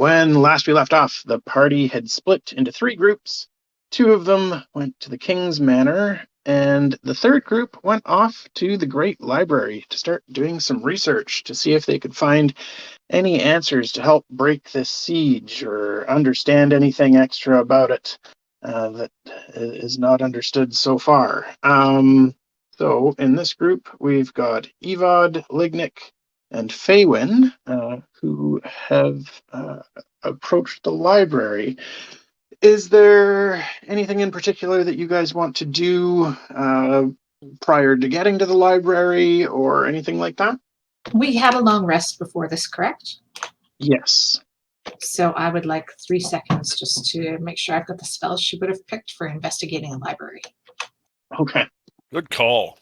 When last we left off, the party had split into 3 groups. 2 of them went to the King's Manor, and the 3rd group went off to the Great Library to start doing some research to see if they could find any answers to help break this siege or understand anything extra about it that is not understood so far. So in this group, we've got Evad, Lignyck, and Faewyn, who have approached the library. Is there anything in particular that you guys want to do prior to getting to the library or anything like that? We had a long rest before this, correct? Yes. So I would like 3 seconds just to make sure I've got the spells she would have picked for investigating a library. Okay. Good call.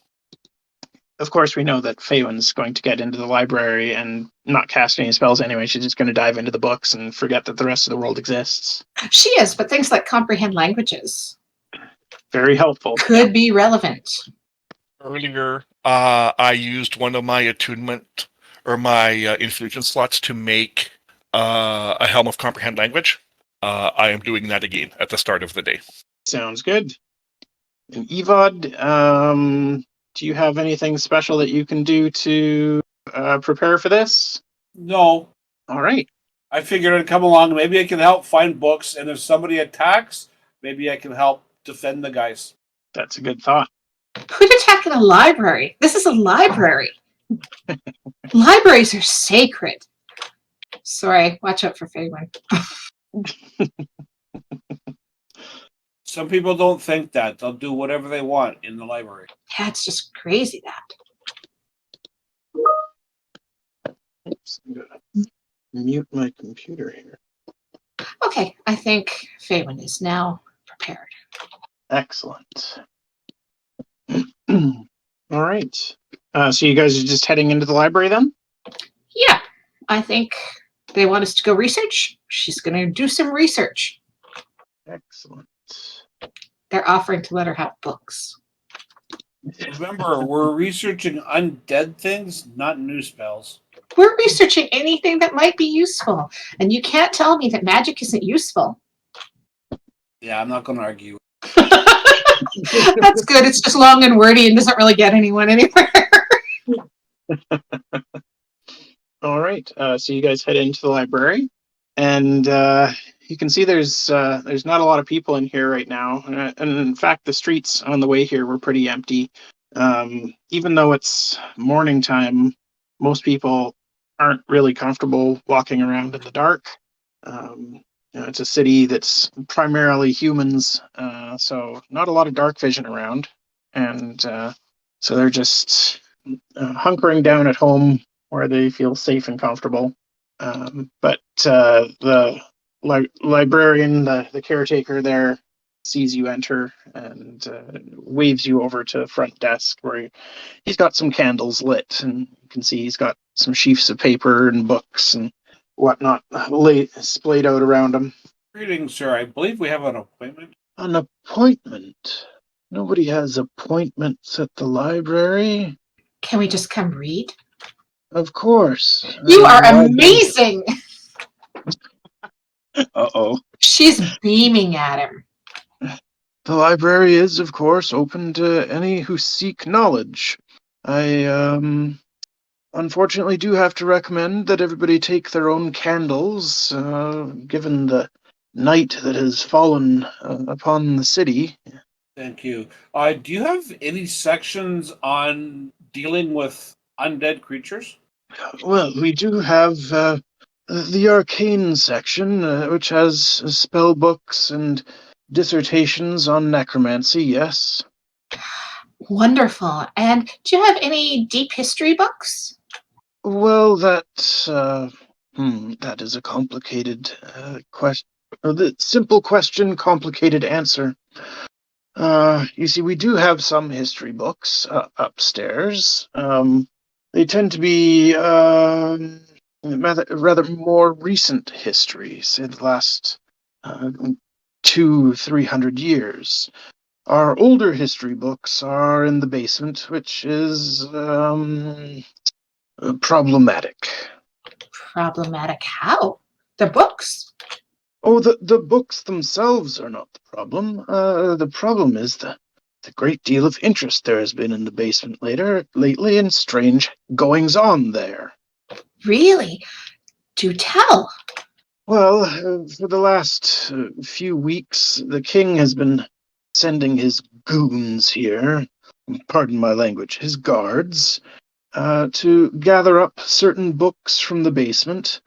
Of course, we know that Faewyn's going to get into the library and not cast any spells anyway. She's just going to dive into the books and forget that the rest of the world exists. She is, but things like comprehend languages Very helpful. could be relevant. Earlier, I used one of my attunement or my infusion slots to make a Helm of Comprehend Language. I am doing that again at the start of the day. Sounds good. And Evad, do you have anything special that you can do to prepare for this? No. All right. I figured I'd come along. Maybe I can help find books, and if somebody attacks, maybe I can help defend the guys. That's a good thought. Who'd attack in a library? This is a library. Libraries are sacred. Sorry, watch out for Faewyn. Some people don't think that. They'll do whatever they want in the library. Yeah, it's just crazy that. Oops, I'm going to mute my computer here. Okay, I think Faewyn is now prepared. Excellent. All right. So you guys are just heading into the library then? Yeah, I think they want us to go research. She's going to do some research. Excellent. They're offering to let her have books. Remember, we're researching undead things, not new spells. We're researching anything that might be useful. And you can't tell me that magic isn't useful. Yeah, I'm not going to argue. That's good. It's just long and wordy and doesn't really get anyone anywhere. All right. So you guys head into the library, and you can see there's not a lot of people in here right now. And in fact, the streets on the way here were pretty empty. Even though it's morning time, most people aren't really comfortable walking around in the dark. It's a city that's primarily humans, so not a lot of dark vision around. And so they're just hunkering down at home where they feel safe and comfortable. But the librarian, the caretaker there, sees you enter and waves you over to the front desk where he's got some candles lit, and you can see he's got some sheafs of paper and books and whatnot splayed out around him. Greetings, sir. I believe we have an appointment. An appointment? Nobody has appointments at the library. Can we just come read? Of course. You are amazing! Uh-oh. She's beaming at him. The library is, of course, open to any who seek knowledge. I, unfortunately do have to recommend that everybody take their own candles, given the night that has fallen upon the city. Thank you. Do you have any sections on dealing with undead creatures? Well, we do have the arcane section, which has spell books and dissertations on necromancy, yes. Wonderful. And do you have any deep history books? Well, that is a complicated question. The simple question, complicated answer. You see, we do have some history books upstairs. They tend to be rather more recent history, say the last 200-300 years. Our older history books are in the basement, which is problematic. Problematic how? The books? Oh, the books themselves are not the problem. The problem is the great deal of interest there has been in the basement lately and strange goings-on there. Really? Do tell. Well, for the last few weeks, the king has been sending his goons here, pardon my language, his guards, to gather up certain books from the basement,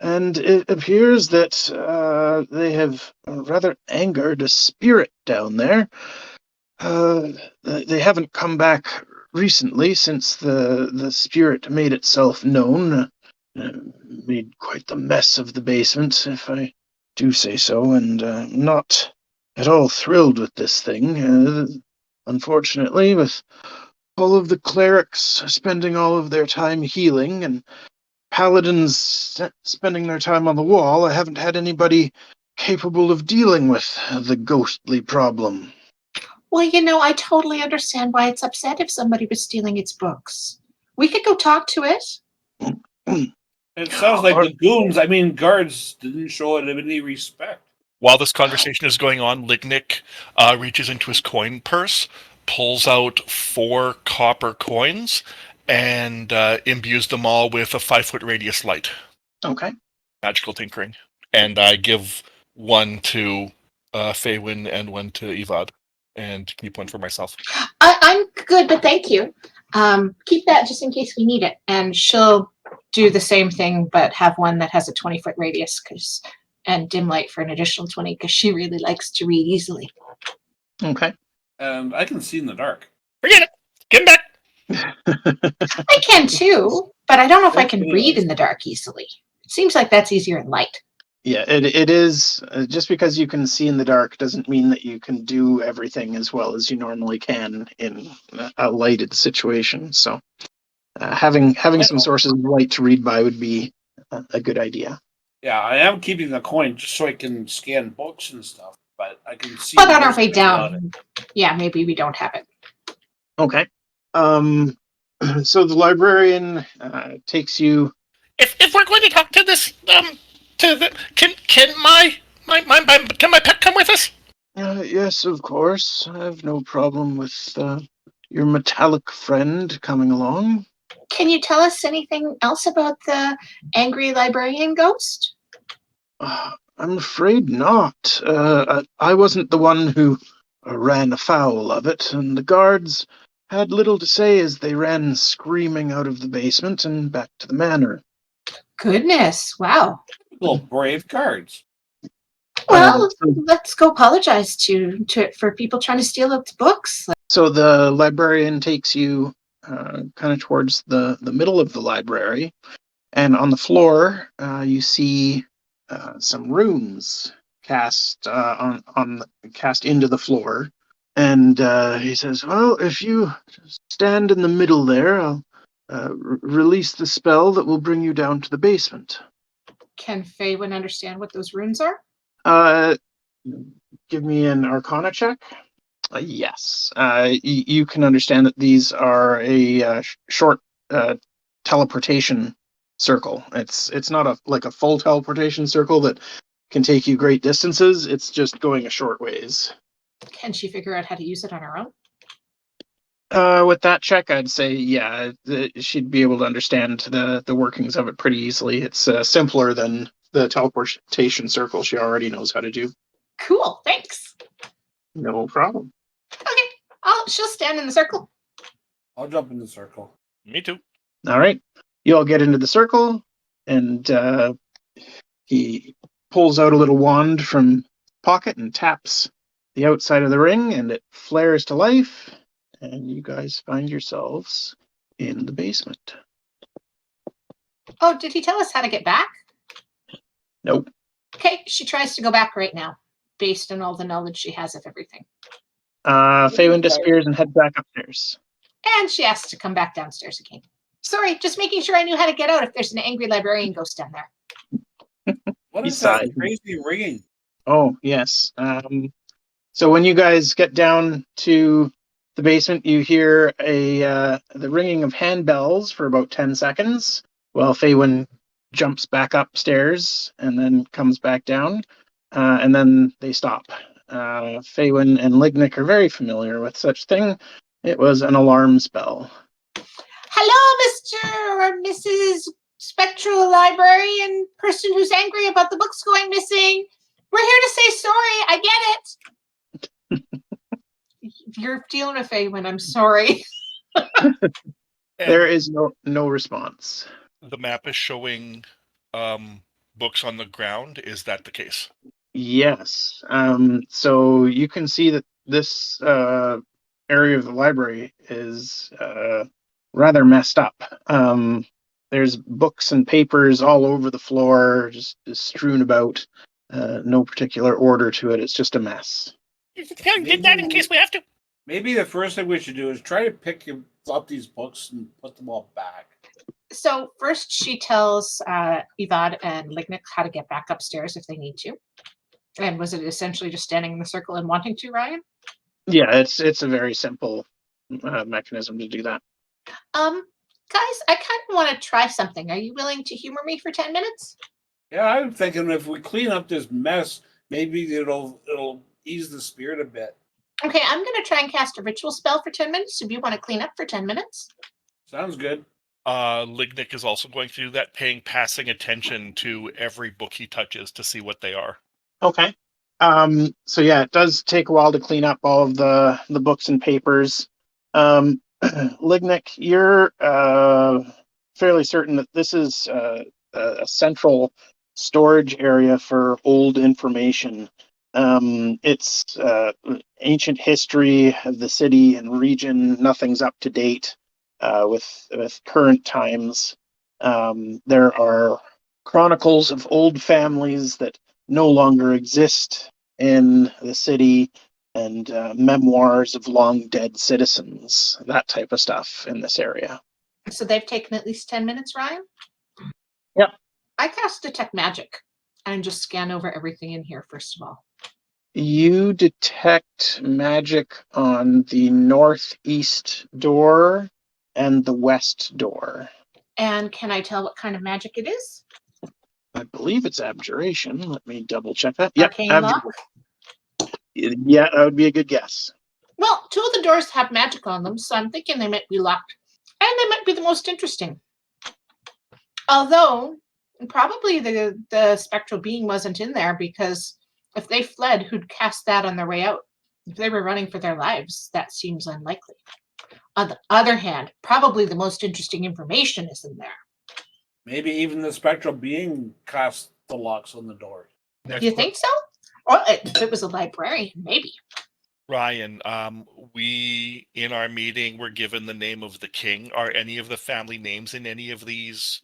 and it appears that they have rather angered a spirit down there. They haven't come back recently since the spirit made itself known. Made quite the mess of the basement, if I do say so, and not at all thrilled with this thing. Unfortunately, with all of the clerics spending all of their time healing and paladins spending their time on the wall, I haven't had anybody capable of dealing with the ghostly problem. Well, I totally understand why it's upset if somebody was stealing its books. We could go talk to it. It sounds like the goons, guards, didn't show it any respect. While this conversation is going on, Lignyck reaches into his coin purse, pulls out 4 copper coins, and imbues them all with a 5-foot radius light. Okay. Magical tinkering. And I give one to Faewyn and one to Evad, and keep one for myself. I'm good, but thank you. Keep that just in case we need it. And she'll do the same thing, but have one that has a 20-foot radius and dim light for an additional 20 because she really likes to read easily. Okay. And I can see in the dark. Forget it! Get back! I can too, but I don't know if I can read in the dark easily. It seems like that's easier in light. Yeah, it is. Just because you can see in the dark doesn't mean that you can do everything as well as you normally can in a lighted situation. So having some sources of light to read by would be a good idea. Yeah, I am keeping the coin just so I can scan books and stuff, but I can see. But on our way down, yeah, maybe we don't have it. Okay. So the librarian takes you. If we're going to talk to this, can my pet come with us? Yes, of course. I have no problem with your metallic friend coming along. Can you tell us anything else about the angry librarian ghost? I'm afraid not. I wasn't the one who ran afoul of it, and the guards had little to say as they ran screaming out of the basement and back to the manor. Goodness, wow. Little brave guards. Well, let's go apologize to for people trying to steal up the books. So the librarian takes you kind of towards the middle of the library, and on the floor you see some runes cast cast into the floor, and he says, "Well, if you stand in the middle there, I'll release the spell that will bring you down to the basement." Can Faewyn understand what those runes are? Give me an Arcana check. Yes. You can understand that these are a short teleportation circle. It's not a full teleportation circle that can take you great distances. It's just going a short ways. Can she figure out how to use it on her own? With that check, I'd say, yeah, she'd be able to understand the workings of it pretty easily. It's simpler than the teleportation circle she already knows how to do. Cool, thanks. No problem. Okay, she'll stand in the circle. I'll jump in the circle. Me too. All right. You all get into the circle, and he pulls out a little wand from his pocket and taps the outside of the ring, and it flares to life, and you guys find yourselves in the basement. Oh, did he tell us how to get back? Nope. Okay, she tries to go back right now, based on all the knowledge she has of everything. Faewyn disappears and heads back upstairs. And she asks to come back downstairs again. Sorry, just making sure I knew how to get out if there's an angry librarian ghost down there. What is that crazy ringing? Oh, yes. So when you guys get down to the basement, you hear the ringing of handbells for about 10 seconds while Faewyn jumps back upstairs and then comes back down, and then they stop. Faewyn and Lignyck are very familiar with such thing. It was an alarm spell. Hello, Mr. or Mrs. Spectral Librarian, person who's angry about the books going missing. We're here to say sorry. I get it. You're dealing with Faewyn. I'm sorry. There is no response. The map is showing books on the ground. Is that the case? Yes. So you can see that this area of the library is rather messed up. There's books and papers all over the floor, just strewn about. No particular order to it. It's just a mess. Get that in case we have to. Maybe the first thing we should do is try to pick up these books and put them all back. So first she tells Evad and Lignyck how to get back upstairs if they need to. And was it essentially just standing in the circle and wanting to, Ryan? Yeah, it's a very simple mechanism to do that. Guys, I kind of want to try something. Are you willing to humor me for 10 minutes? Yeah, I'm thinking if we clean up this mess, maybe it'll ease the spirit a bit. Okay, I'm going to try and cast a ritual spell for 10 minutes. If you want to clean up for 10 minutes. Sounds good. Lignyck is also going to do that, passing attention to every book he touches to see what they are. Okay. So yeah, it does take a while to clean up all of the books and papers. Lignyck, you're fairly certain that this is a central storage area for old information. It's ancient history of the city and region. Nothing's up to date with current times. There are chronicles of old families that no longer exist in the city, and memoirs of long dead citizens, that type of stuff in this area. So they've taken at least 10 minutes, Ryan? Yep. I cast Detect Magic and just scan over everything in here, first of all. You detect magic on the northeast door and the west door. And can I tell what kind of magic it is? I believe it's abjuration. Let me double check that. Yep, Arcane lock? Yeah, that would be a good guess. Well, 2 of the doors have magic on them, so I'm thinking they might be locked. And they might be the most interesting. Although, probably the spectral being wasn't in there, because if they fled, who'd cast that on their way out? If they were running for their lives, that seems unlikely. On the other hand, probably the most interesting information is in there. Maybe even the spectral being cast the locks on the door. You think so? Or if it was a librarian, maybe. Ryan, we in our meeting were given the name of the king. Are any of the family names in any of these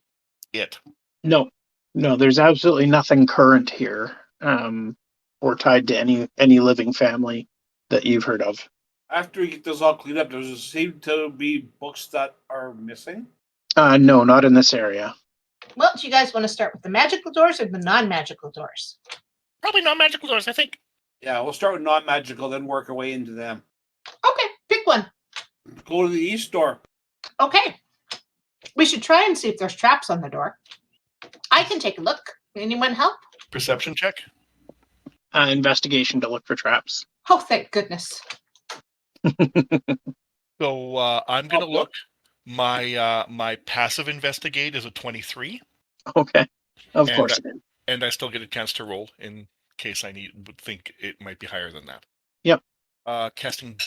it? No, there's absolutely nothing current here, or tied to any living family that you've heard of. After we get this all cleaned up, does there seem to be books that are missing? No, not in this area. Well, do you guys want to start with the magical doors or the non-magical doors? Probably not magical doors, I think. Yeah, we'll start with non-magical, then work our way into them. Okay, pick one. Go to the east door. Okay. We should try and see if there's traps on the door. I can take a look. Anyone help? Perception check. Investigation to look for traps. Oh, thank goodness. So I'm going to look. My passive investigate is a 23. Okay, of course. And I still get a chance to roll in case I would think it might be higher than that. Yep. Casting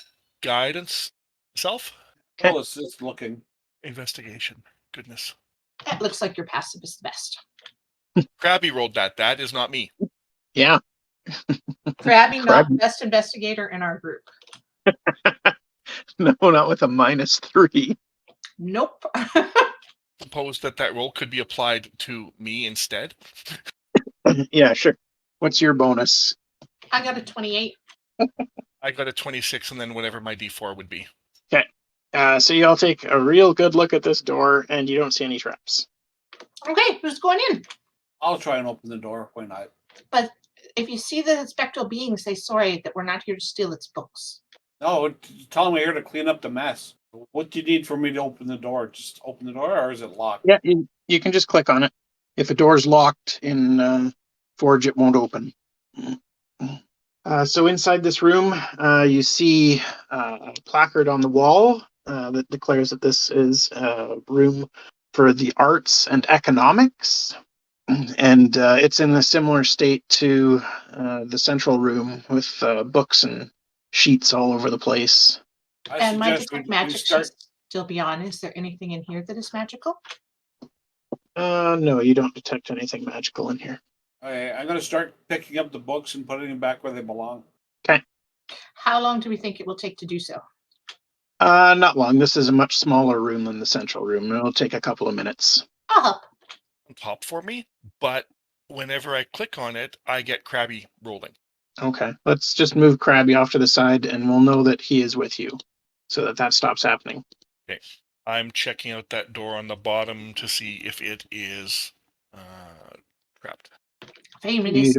guidance self. Okay. Oh, it's looking. Investigation. Goodness. That looks like your passive is the best. Krabby rolled that. That is not me. Yeah. Krabby, not the best investigator in our group. No, not with a -3. Nope. Suppose that roll could be applied to me instead. Yeah, sure. What's your bonus? I got a 28. I got a 26 and then whatever my D4 would be. Okay. So you all take a real good look at this door and you don't see any traps. Okay, who's going in? I'll try and open the door. Why not? But if you see the spectral being, say sorry that we're not here to steal its books. No, tell them we're here to clean up the mess. What do you need for me to open the door? Just open the door, or is it locked? Yeah, you can just click on it. If a door's locked in Forge, it won't open. So inside this room, you see a placard on the wall that declares that this is a room for the arts and economics. And it's in a similar state to the central room with books and sheets all over the place. I And my suggest detect we magic start. should still be on. Is there anything in here that is magical? No, you don't detect anything magical in here. Okay, I'm going to start picking up the books and putting them back where they belong. Okay. How long do we think it will take to do so? Not long. This is a much smaller room than the central room. It'll take a couple of minutes. I'll help. On top for me, but whenever I click on it, I get Krabby rolling. Okay. Let's just move Krabby off to the side, and we'll know that he is with you, so that stops happening. Okay. I'm checking out that door on the bottom to see if it is trapped. Faewyn is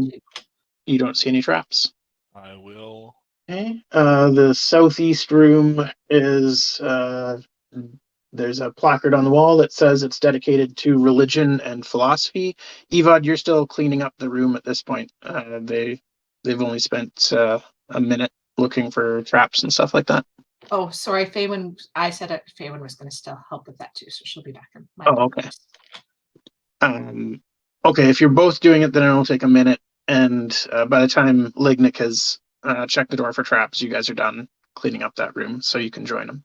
You don't see any traps. I will. Okay. The southeast room is there's a placard on the wall that says it's dedicated to religion and philosophy. Evad, you're still cleaning up the room at this point. They've only spent a minute looking for traps and stuff like that. Oh, sorry, Faewyn. I said it. Faewyn was going to still help with that too, so she'll be back in. Oh, okay. Okay, if you're both doing it, then it'll take a minute. And by the time Lignyck has checked the door for traps, you guys are done cleaning up that room, so you can join them.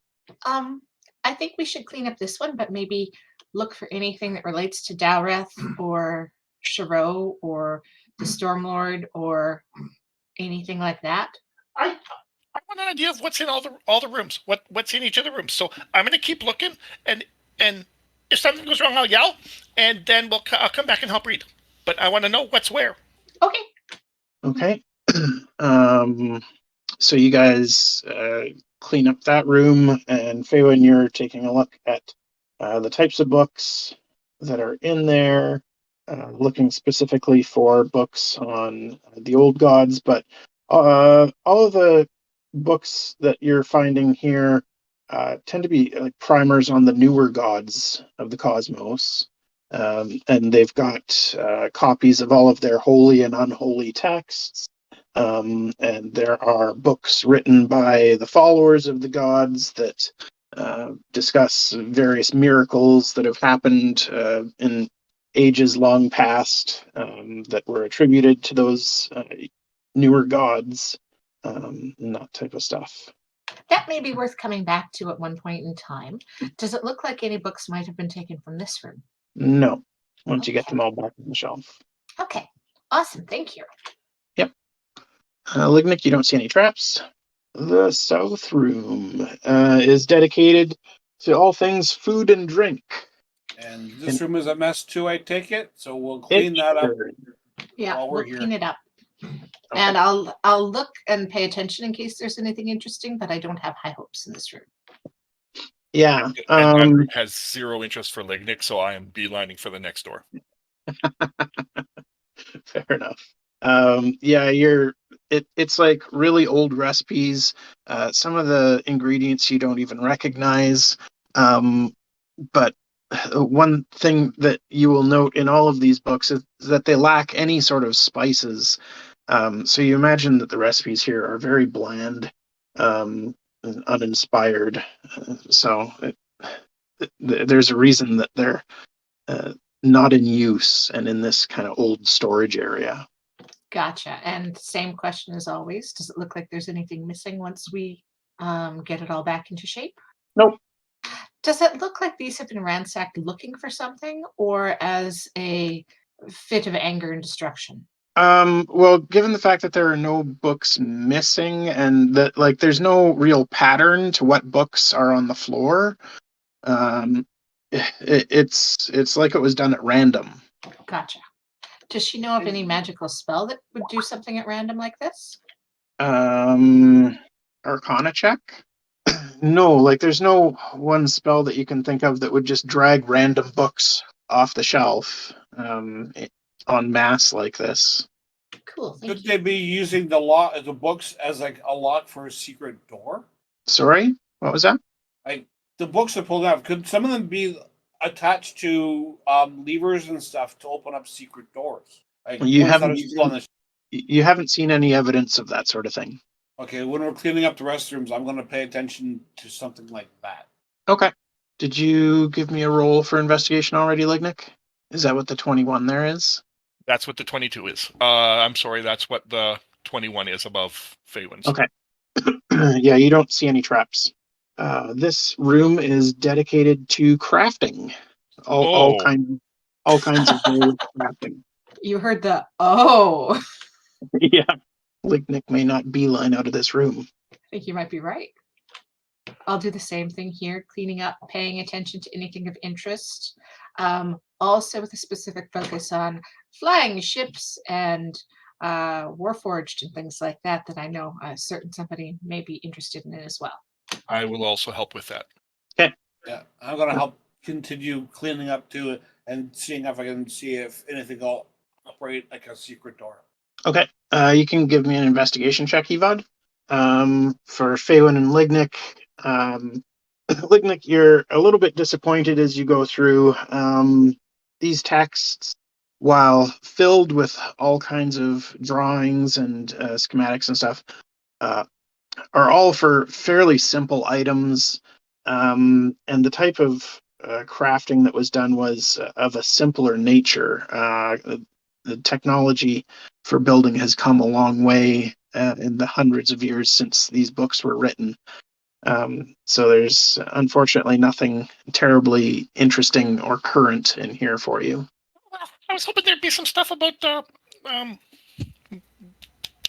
I think we should clean up this one, but maybe look for anything that relates to Dowreth or Shiro or the Stormlord or anything like that. I want an idea of what's in all the rooms. What's in each of the rooms. So I'm going to keep looking, and if something goes wrong, I'll yell, and then I'll come back and help read. But I want to know what's where. Okay. Okay. So you guys clean up that room, and Faewyn, you're taking a look at the types of books that are in there, looking specifically for books on the old gods, but all of the books that you're finding here tend to be like primers on the newer gods of the cosmos. And they've got copies of all of their holy and unholy texts. And there are books written by the followers of the gods that discuss various miracles that have happened in ages long past that were attributed to those newer gods, and that type of stuff. That may be worth coming back to at one point in time. Does it look like any books might have been taken from this room? No, once you get them all back on the shelf. Okay, awesome. Thank you. Yep. Lignyck, you don't see any traps. The south room is dedicated to all things food and drink. And this room is a mess too, I take it. So we'll clean that up. Yeah, while we're we'll here. clean it up. Okay. And I'll look and pay attention in case there's anything interesting, but I don't have high hopes in this room. Yeah. And that group has zero interest for Lignyck, so I am beelining for the next door. Fair enough. Yeah, it's like really old recipes. Some of the ingredients you don't even recognize. But one thing that you will note in all of these books is that they lack any sort of spices. So you imagine that the recipes here are very bland, and uninspired. So there's a reason that they're not in use and in this kind of old storage area. Gotcha. And same question as always. Does it look like there's anything missing once we get it all back into shape? Nope. Does it look like these have been ransacked looking for something or as a fit of anger and destruction? Well, given the fact that there are no books missing and that like there's no real pattern to what books are on the floor, it's like it was done at random. Gotcha. Does she know of any magical spell that would do something at random like this? Arcana check? No, like there's no one spell that you can think of that would just drag random books off the shelf en masse like this. Cool. Thank Could you. they be using the books as like a lock for a secret door? Sorry, what was that? Like the books are pulled out. Could some of them be attached to levers and stuff to open up secret doors. Like You ones that haven't are still on the. you haven't seen any evidence of that sort of thing. Okay, when we're cleaning up the restrooms, I'm going to pay attention to something like that. Okay. Did you give me a roll for investigation already, Lignyck? Is that what the 21 there is? That's what the 22 is. I'm sorry, that's what the 21 is above Faewyn's. Okay. Yeah, you don't see any traps. This room is dedicated to crafting. All kinds of various crafting. You heard the oh. Yeah. Lignyck may not beeline out of this room. I think you might be right. I'll do the same thing here, cleaning up, paying attention to anything of interest. Also with a specific focus on flying ships and warforged and things like that I know a certain somebody may be interested in it as well. I will also help with that. Yeah, I'm going to help continue cleaning up too and seeing if I can see if anything will operate like a secret door. Okay. You can give me an investigation check, Evad. For Faewyn and Lignyck. Lignyck, you're a little bit disappointed as you go through. These texts, while filled with all kinds of drawings and schematics and stuff, are all for fairly simple items. And the type of crafting that was done was of a simpler nature. The technology for building has come a long way in the hundreds of years since these books were written. So there's unfortunately nothing terribly interesting or current in here for you. Well, I was hoping there'd be some stuff about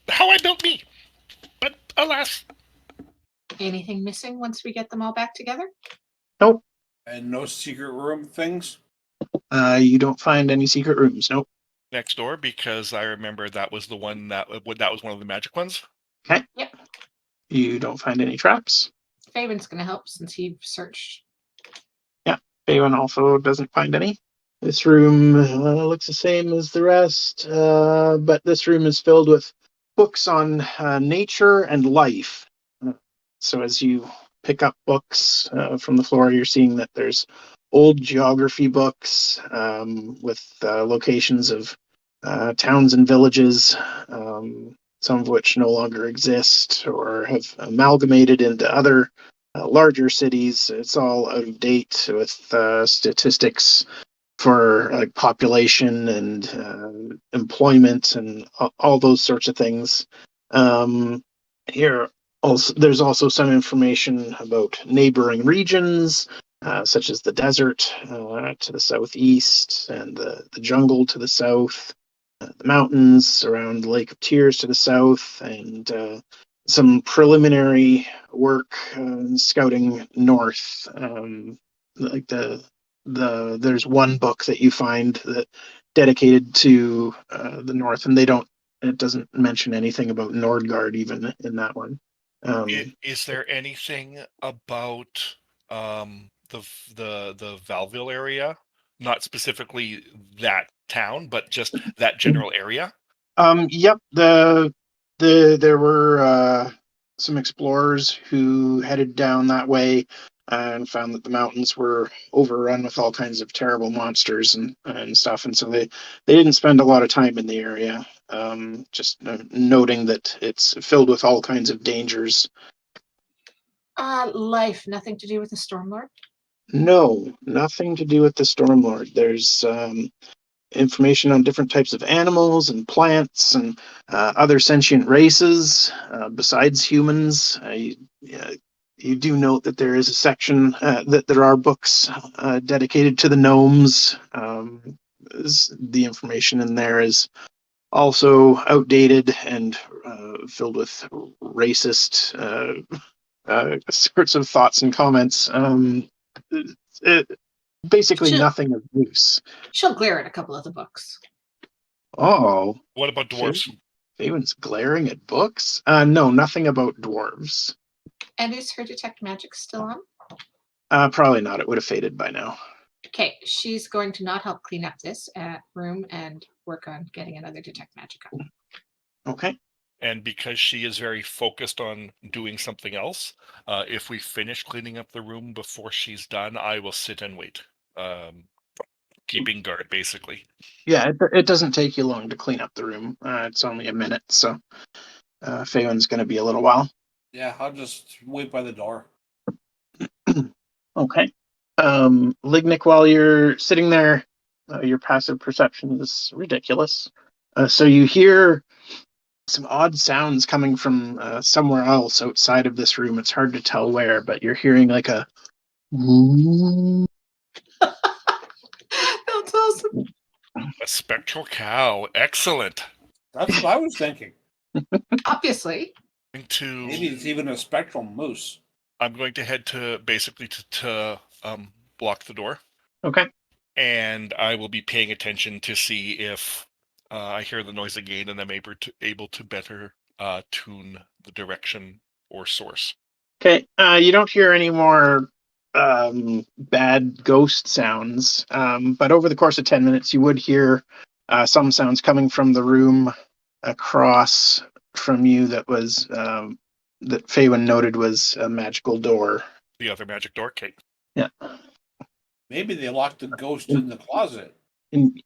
how I built me, but alas. Anything missing once we get them all back together? Nope. And no secret room things? You don't find any secret rooms. Nope. Next door, because I remember that was the one that was one of the magic ones. Okay. Yep. You don't find any traps. Faewyn's going to help since he searched. Faewyn also doesn't find any. This room looks the same as the rest, but this room is filled with books on nature and life. So as you pick up books from the floor, you're seeing that there's old geography books with locations of towns and villages, some of which no longer exist or have amalgamated into other larger cities. It's all out of date with statistics for population and employment and all those sorts of things. Here, there's also some information about neighboring regions, such as the desert to the southeast and the jungle to the south, the mountains around the Lake of Tears to the south, and some preliminary work scouting north. Like there's one book that you find that dedicated to the north, and it doesn't mention anything about Nordgard even in that one. Is there anything about the Valville area? Not specifically that town, but just that general area? Yep. There were some explorers who headed down that way and found that the mountains were overrun with all kinds of terrible monsters and stuff, and so they didn't spend a lot of time in the area. Just noting that it's filled with all kinds of dangers. Life, nothing to do with the Stormlord? No, nothing to do with the Stormlord. There's information on different types of animals and plants and other sentient races besides humans. You do note that there is a section that there are books dedicated to the gnomes. The information in there is also outdated and filled with racist sorts of thoughts and comments. Basically nothing of use. She'll glare at a couple of the books. Oh. What about dwarves? Faewyn's glaring at books? No, nothing about dwarves. And is her detect magic still on? Probably not. It would have faded by now. Okay, she's going to not help clean up this room and work on getting another detect magic on. Okay. And because she is very focused on doing something else, if we finish cleaning up the room before she's done, I will sit and wait. keeping guard, basically. Yeah, it doesn't take you long to clean up the room. It's only a minute, so Faewyn's going to be a little while. Yeah, I'll just wait by the door. Okay. Lignyck, while you're sitting there, your passive perception is ridiculous. So you hear some odd sounds coming from somewhere else outside of this room. It's hard to tell where, but you're hearing like a. That's awesome. A spectral cow. Excellent. That's what I was thinking. Obviously. Maybe it's even a spectral moose. I'm going to head to basically to block the door. Okay. And I will be paying attention to see if I hear the noise again and I'm able to better tune the direction or source. Okay. You don't hear any more bad ghost sounds, but over the course of 10 minutes, you would hear some sounds coming from the room across from you that was that Faewyn noted was a magical door. The other magic door, Kate. Yeah. Maybe they locked the ghost in the closet. And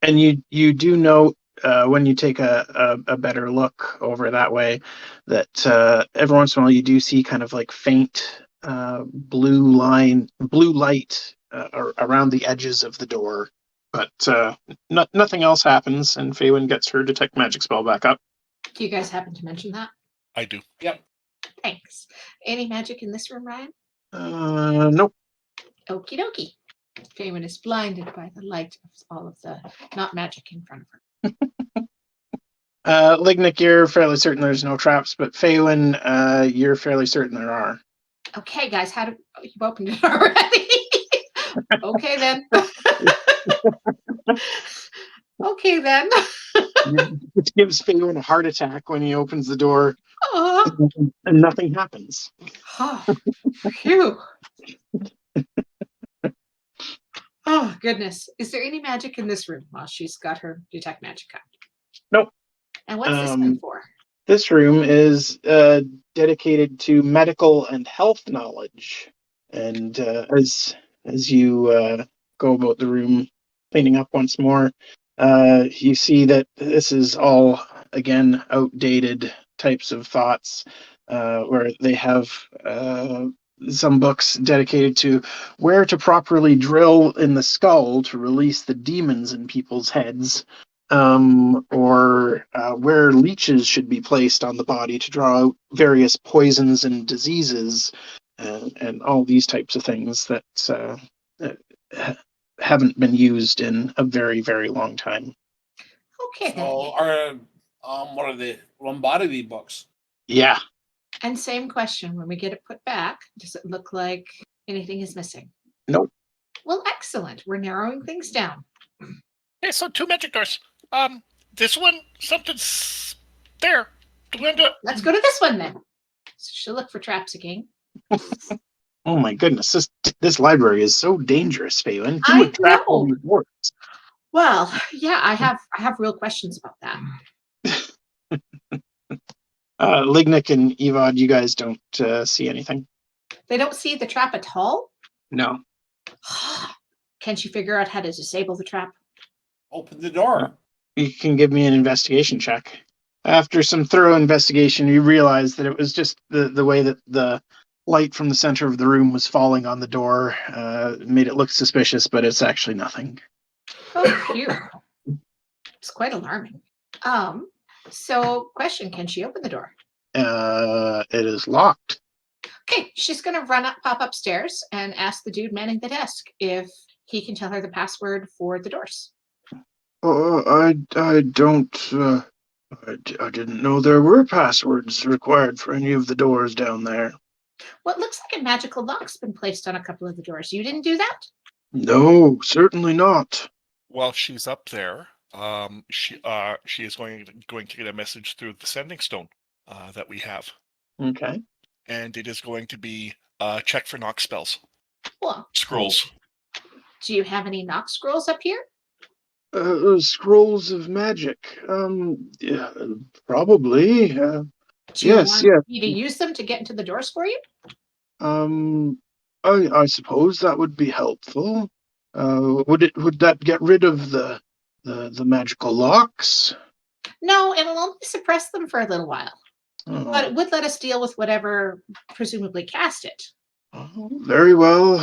you do note when you take a better look over that way that every once in a while you do see kind of like faint blue light around the edges of the door, but nothing else happens, and Faewyn gets her detect magic spell back up. Do you guys happen to mention that? I do. Yep. Thanks. Any magic in this room, Ryan? Nope. Okie dokie. Faewyn is blinded by the light of all of the not magic in front of her. Lignyck, you're fairly certain there's no traps, but Faewyn, you're fairly certain there are. Okay, guys, you've opened it already? Okay, then. Okay, then. It gives Faewyn a heart attack when he opens the door, Oh, and nothing happens. Phew. Oh, goodness. Is there any magic in this room while she's got her detect magic up? Nope. And what's this one for? This room is dedicated to medical and health knowledge. And as you go about the room cleaning up once more, you see that this is all, again, outdated types of thoughts, where they have some books dedicated to where to properly drill in the skull to release the demons in people's heads, or where leeches should be placed on the body to draw out various poisons and diseases, and all these types of things that haven't been used in a very, very long time. Okay, then. So, what are the Lombardi books? Yeah. And same question, when we get it put back, does it look like anything is missing? Nope. Well, excellent. We're narrowing things down. Okay, so 2 magic doors. This one, something's there. Linda. Let's go to this one then. So she'll look for traps again. Oh my goodness, this library is so dangerous, Faewyn. Who I would trap all know. these doors? Well, yeah, I have real questions about that. Lignyck and Evad, you guys don't see anything. They don't see the trap at all? No. Can she figure out how to disable the trap? Open the door. You can give me an investigation check. After some thorough investigation, you realize that it was just the way that the light from the center of the room was falling on the door made it look suspicious, but it's actually nothing. Oh, phew. It's quite alarming. So, question, can she open the door? It is locked. Okay, she's going to pop upstairs and ask the dude manning the desk if he can tell her the password for the doors. I don't. I didn't know there were passwords required for any of the doors down there. Well, it looks like a magical lock's been placed on a couple of the doors. You didn't do that? No, certainly not. While she's up there, she is going to get a message through the sending stone that we have. Okay. And it is going to be check for knock spells. Well, Scrolls. do you have any knock scrolls up here? Scrolls of magic. Yeah, probably. Do you Yes, want me to use them to get into the doors for you? I suppose that would be helpful. Would that get rid of the magical locks? No, it'll only suppress them for a little while, but Oh, it would let us deal with whatever presumably cast it. oh, very well.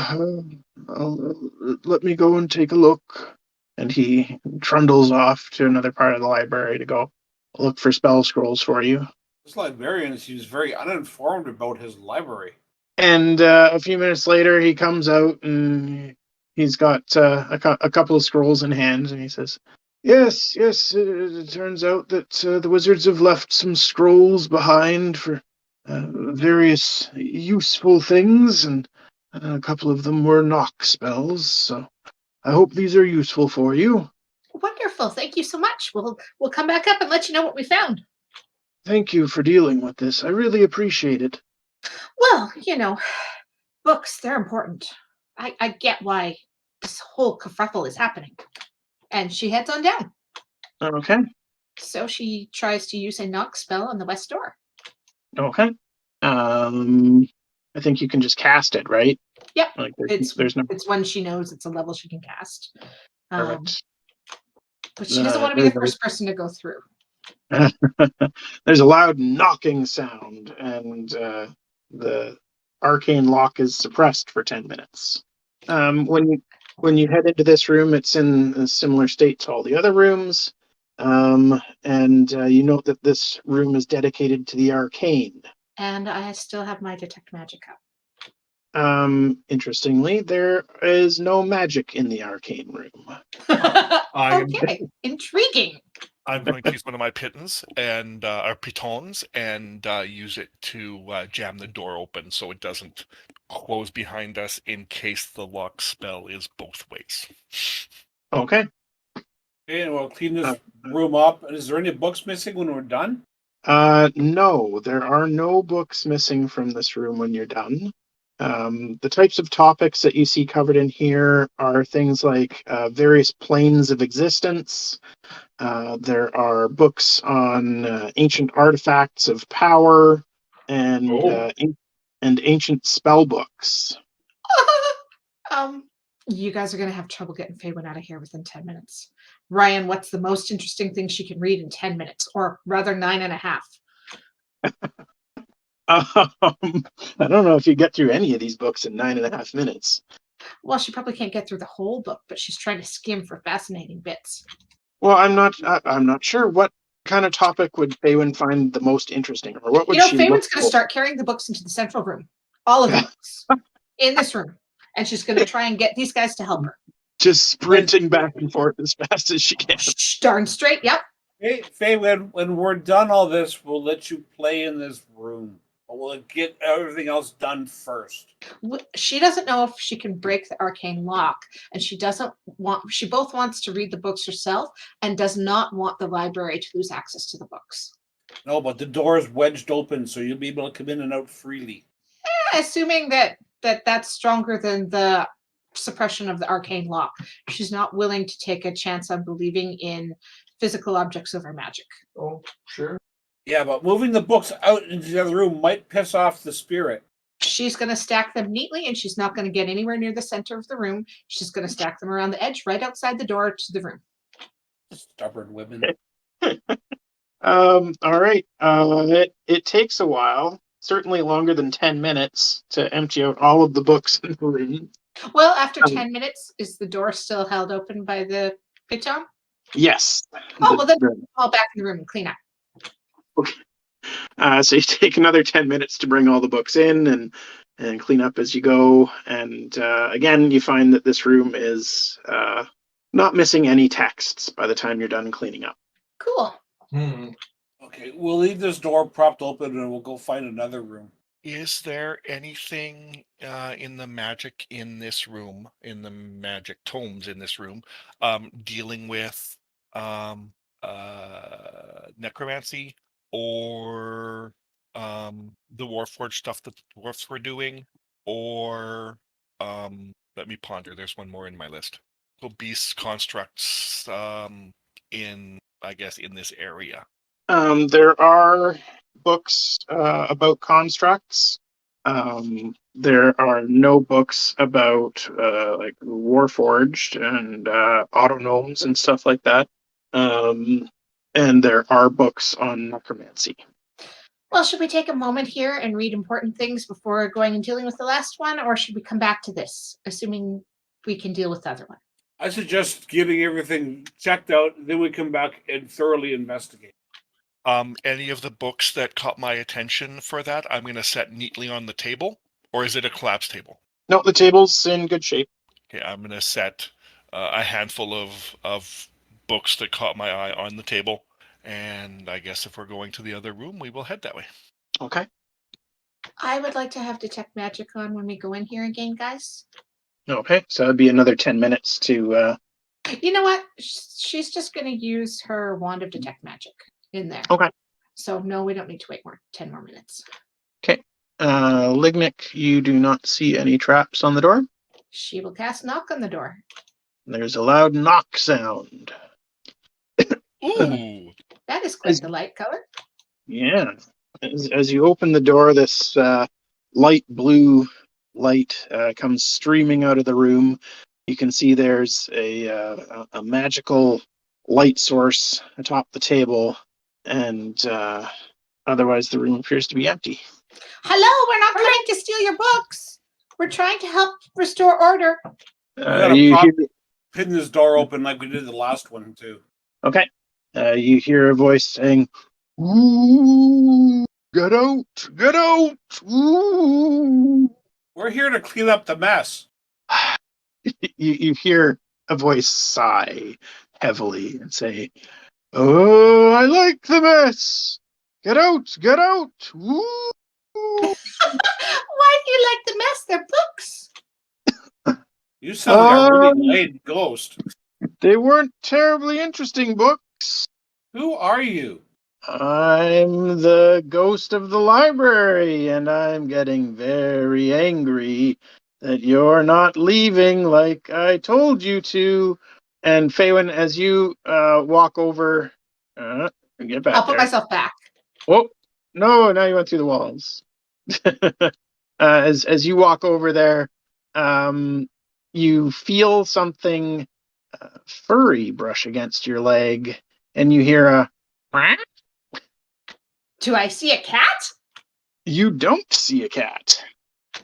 Let me go and take a look. And he trundles off to another part of the library to go look for spell scrolls for you. This librarian seems very uninformed about his library. And a few minutes later, he comes out and he's got a couple of scrolls in hand, and he says, "Yes, yes. It turns out that the wizards have left some scrolls behind for various useful things, and a couple of them were knock spells. So I hope these are useful for you." Wonderful. Thank you so much. We'll come back up and let you know what we found. Thank you for dealing with this. I really appreciate it. Well, books, they're important. I get why this whole kerfuffle is happening. And she heads on down. Okay. So she tries to use a knock spell on the west door. Okay. I think you can just cast it, right? Yep. Like there's no It's when she knows it's a level she can cast. perfect. But she doesn't want to be the first person to go through. There's a loud knocking sound, and the arcane lock is suppressed for 10 minutes. When you head into this room, it's in a similar state to all the other rooms, and you note that this room is dedicated to the arcane. And I still have my detect magic up. Interestingly, there is no magic in the arcane room. Okay, intriguing. I'm going to use one of my pitons and or pitons and use it to jam the door open so it doesn't close behind us in case the lock spell is both ways. Okay. Okay, and we'll clean this room up. And is there any books missing when we're done? No, there are no books missing from this room when you're done. The types of topics that you see covered in here are things like various planes of existence. There are books on ancient artifacts of power and ancient spell books. You guys are going to have trouble getting Faewyn out of here within 10 minutes. Ryan, what's the most interesting thing she can read in 10 minutes? Or rather, 9.5? I don't know if you get through any of these books in 9.5 minutes. Well, she probably can't get through the whole book, but she's trying to skim for fascinating bits. Well, I'm not sure what kind of topic would Faewyn find the most interesting, or what would she look Faewyn's going for? to start carrying the books into the central room. All of the books in this room. And she's going to try and get these guys to help her. Just sprinting back and forth as fast as she can. Darn straight, yep. Hey, Faye, when we're done all this, we'll let you play in this room. But we'll get everything else done first. She doesn't know if she can break the arcane lock, and she both wants to read the books herself and does not want the library to lose access to the books. No, but the door is wedged open, so you'll be able to come in and out freely. Assuming that's stronger than the suppression of the arcane lock. She's not willing to take a chance on believing in physical objects over magic. Oh, sure. Yeah, but moving the books out into the other room might piss off the spirit. She's going to stack them neatly, and she's not going to get anywhere near the center of the room. She's going to stack them around the edge, right outside the door to the room. Stubborn women. All right. It takes a while, certainly longer than 10 minutes, to empty out all of the books in the room. Well, after 10 minutes, is the door still held open by the pigeon? Yes. Oh, well, then all back in the room and clean up. Okay. So you take another 10 minutes to bring all the books in and clean up as you go. And again, you find that this room is not missing any texts by the time you're done cleaning up. Cool. Okay, we'll leave this door propped open and we'll go find another room. Is there anything in the magic in this room, in the magic tomes in this room, dealing with necromancy or the Warforged stuff that the dwarfs were doing? Or let me ponder. There's one more in my list. So beasts, constructs in this area. There are books about constructs. there are no books about like Warforged and autognomes and stuff like that. And there are books on necromancy. Well, should we take a moment here and read important things before going and dealing with the last one, or should we come back to this, assuming we can deal with the other one? I suggest getting everything checked out, then we come back and thoroughly investigate. Any of the books that caught my attention for that, I'm going to set neatly on the table, or is it a collapse table? No, the table's in good shape. Okay, I'm going to set a handful of books that caught my eye on the table, and I guess if we're going to the other room, we will head that way. Okay. I would like to have detect magic on when we go in here again, guys. Okay, so that'd be another 10 minutes to... You know what? She's just going to use her wand of detect magic in there. Okay. So no, we don't need to wait 10 more minutes. Lignyck, you do not see any traps on the door. She will cast knock on the door. There's a loud knock sound. Ooh! That is quite the light color. Yeah. As you open the door, this light blue light comes streaming out of the room. You can see there's a magical light source atop the table, and otherwise the room appears to be empty. Hello, we're not trying to steal your books. We're trying to help restore order. You hear, Pin this door open like we did the last one, too. okay. You hear a voice saying, "Ooh, get out, get out, ooh." We're here to clean up the mess. You hear a voice sigh heavily and say, "Oh, I like the mess. Get out, get out. Woo." Why do you like the mess? They're books. You sound like a really laid ghost. They weren't terribly interesting books. Who are you? I'm the ghost of the library, and I'm getting very angry that you're not leaving like I told you to." And Faewyn, as you walk over, get back I'll put there. myself back. Oh, no, now you went through the walls. As you walk over there, you feel something furry brush against your leg, and you hear a quack. Do I see a cat? You don't see a cat.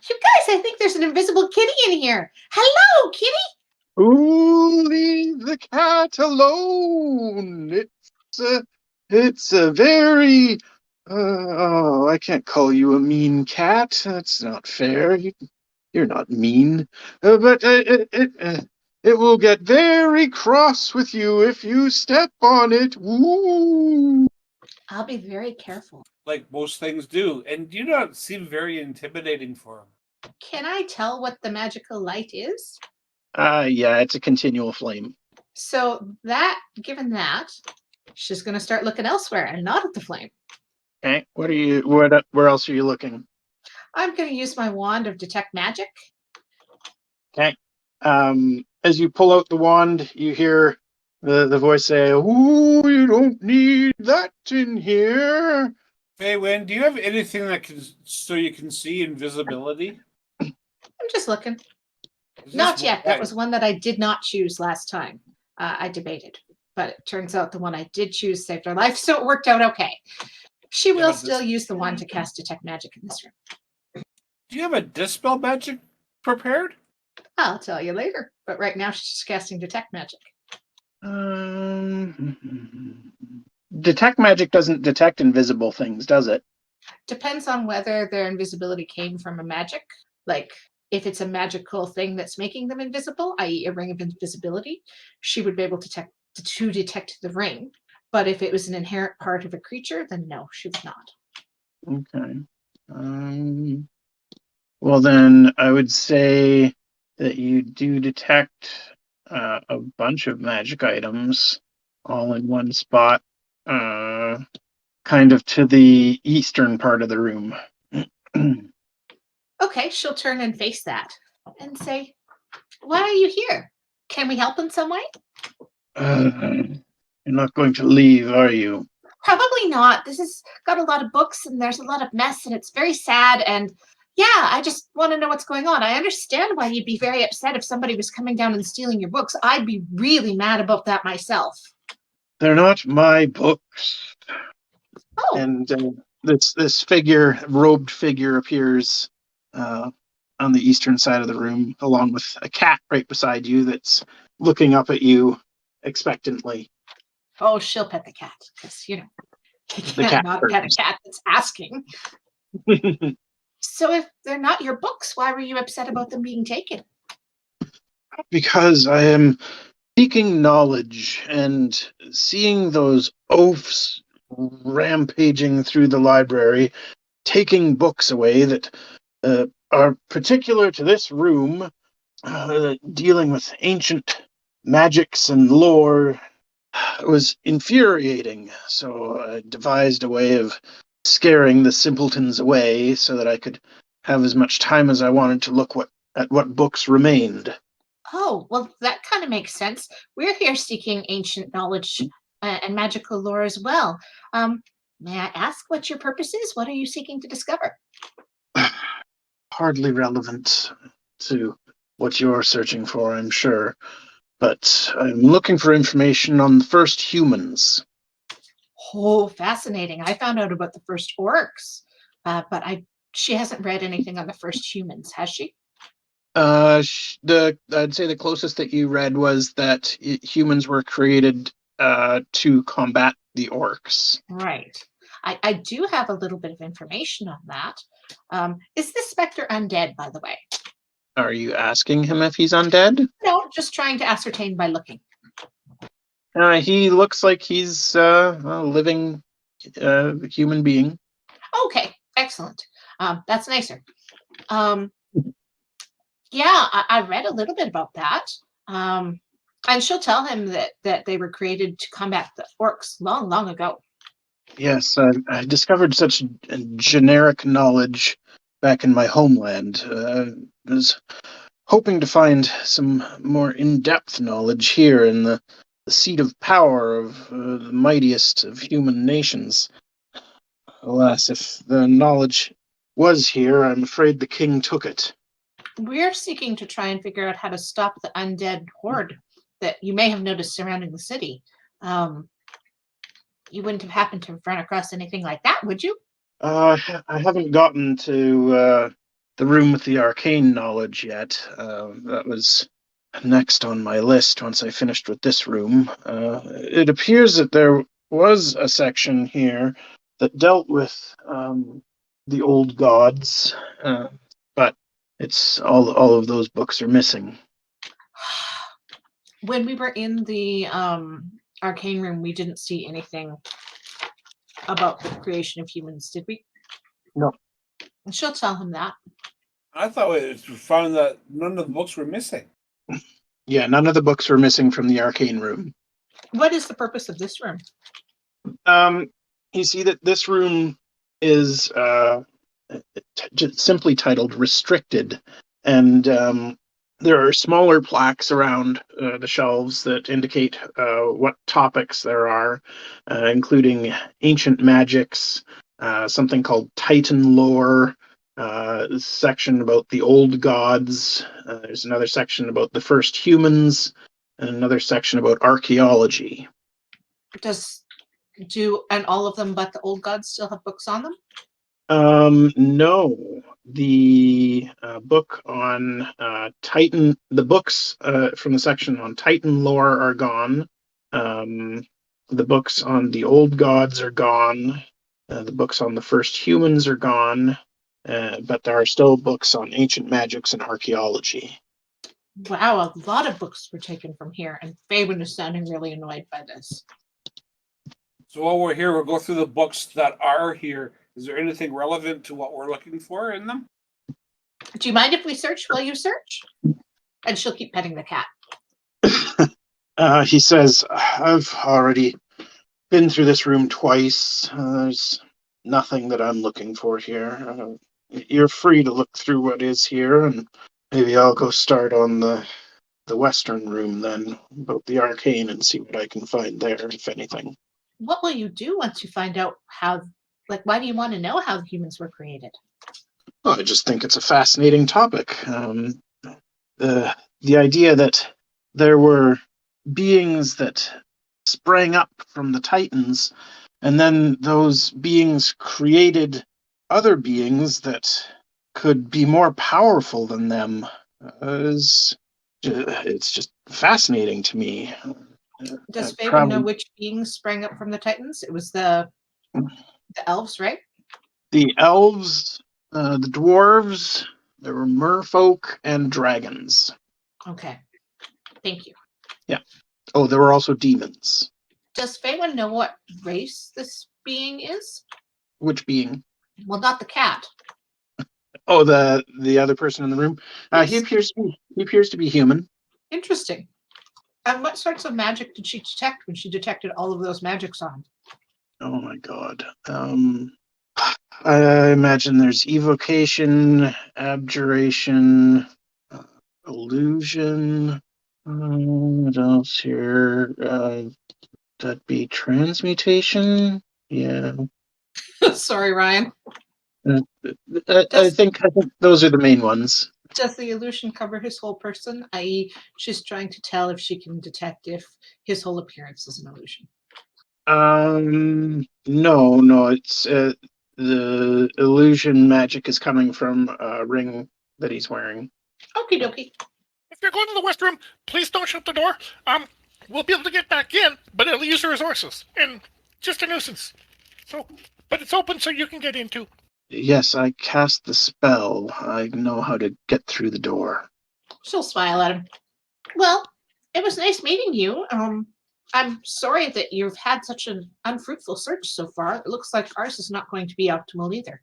You guys, I think there's an invisible kitty in here. Hello, kitty. Ooh, leave the cat alone. It's a very oh, I can't call you a mean cat. That's not fair. You're not mean, but it will get very cross with you if you step on it. Ooh. I'll be very careful. Like most things do. And you don't seem very intimidating for him. Can I tell what the magical light is? Yeah, it's a continual flame. So given that, she's going to start looking elsewhere and not at the flame. Okay, where else are you looking? I'm going to use my wand of detect magic. Okay. As you pull out the wand, you hear the voice say, "Ooh, you don't need that in here." Faewyn, do you have anything that so you can see invisibility? I'm just looking. Not yet. That was one that I did not choose last time. I debated, but it turns out the one I did choose saved her life, so it worked out okay. She will still use the wand to cast detect magic in this room. Do you have a dispel magic prepared? I'll tell you later, but right now she's just casting detect magic. Detect magic doesn't detect invisible things, does it? Depends on whether their invisibility came from a magic. Like, if it's a magical thing that's making them invisible, i.e. a ring of invisibility, she would be able to detect the ring. But if it was an inherent part of a creature, then no, she would not. Okay. Well, then I would say that you do detect a bunch of magic items all in one spot, kind of to the eastern part of the room. Okay, she'll turn and face that and say, "Why are you here? Can we help in some way?" You're not going to leave, are you? Probably not. This has got a lot of books and there's a lot of mess and it's very sad, and Yeah, I just want to know what's going on. I understand why you'd be very upset if somebody was coming down and stealing your books. I'd be really mad about that myself. They're not my books. Oh, And this figure, robed figure, appears on the eastern side of the room, along with a cat right beside you that's looking up at you expectantly. oh, she'll pet the cat because you The can't cat not pet a purrs. cat that's asking. So if they're not your books, why were you upset about them being taken? Because I am seeking knowledge and seeing those oafs rampaging through the library, taking books away that are particular to this room, dealing with ancient magics and lore. It was infuriating, so I devised a way of scaring the simpletons away so that I could have as much time as I wanted to look at what books remained. Oh, well, that kind of makes sense. We're here seeking ancient knowledge and magical lore as well. May I ask what your purpose is? What are you seeking to discover? Hardly relevant to what you're searching for, I'm sure, but I'm looking for information on the first humans. Oh, fascinating. I found out about the first orcs, but she hasn't read anything on the first humans, has she? I'd say the closest that you read was that humans were created to combat the orcs. Right. I do have a little bit of information on that. Is this specter undead, by the way? Are you asking him if he's undead? No, just trying to ascertain by looking. He looks like he's a living human being. Okay, excellent. That's nicer. Yeah, I read a little bit about that. And she'll tell him that they were created to combat the orcs long, long ago. Yes, I discovered such generic knowledge back in my homeland. Was hoping to find some more in-depth knowledge here in the seat of power of the mightiest of human nations. Alas, if the knowledge was here, I'm afraid the king took it. We're seeking to try and figure out how to stop the undead horde that you may have noticed surrounding the city. You wouldn't have happened to run across anything like that, would you? I haven't gotten to the room with the arcane knowledge yet. That was next on my list once I finished with this room. It appears that there was a section here that dealt with the old gods, but it's all of those books are missing. When we were in the arcane room, we didn't see anything about the creation of humans, did we? No. And she'll tell him that. I thought we found that none of the books were missing. Yeah, none of the books were missing from the arcane room. What is the purpose of this room? You see that this room is simply titled restricted, and there are smaller plaques around the shelves that indicate what topics there are, including ancient magics, something called Titan lore, a section about the old gods. There's another section about the first humans, and another section about archaeology. And all of them but the old gods still have books on them? No. The book on Titan, the books from the section on Titan lore are gone. The books on the old gods are gone. The books on the first humans are gone. But there are still books on ancient magics and archaeology. Wow, a lot of books were taken from here, and Faewyn is sounding really annoyed by this. So while we're here, we'll go through the books that are here. Is there anything relevant to what we're looking for in them? Do you mind if we search while you search? And she'll keep petting the cat. He says, I've already been through this room twice. There's nothing that I'm looking for here. You're free to look through what is here, and maybe I'll go start on the western room then, about the arcane, and see what I can find there, if anything. What will you do once you find out why do you want to know how humans were created? Well, I just think it's a fascinating topic. The idea that there were beings that sprang up from the Titans, and then those beings created other beings that could be more powerful than them. It's just fascinating to me. Does Faewyn know Probably which beings sprang up from the Titans? It was the elves, right? the elves, the dwarves, there were merfolk, and dragons. Okay. Thank you. Oh, there were also demons. Does Faewyn know what race this being is? Which being? Well, not the cat. Oh, the other person in the room. He Yes. appears to be human. Interesting. And what sorts of magic did she detect when she detected all of those magics on? Oh my god. I imagine there's evocation, abjuration, illusion. What else here? That'd be transmutation. Yeah. Sorry, Ryan. I think those are the main ones. Does the illusion cover his whole person? I.e., she's trying to tell if she can detect if his whole appearance is an illusion. No, it's the illusion magic is coming from a ring that he's wearing. Okie dokie. If you're going to the West Room, please don't shut the door. We'll be able to get back in, but it'll use your resources. And just a nuisance. So, but it's open so you can get in too. Yes, I cast the spell. I know how to get through the door. She'll smile at him. Well, it was nice meeting you. I'm sorry that you've had such an unfruitful search so far. It looks like ours is not going to be optimal either.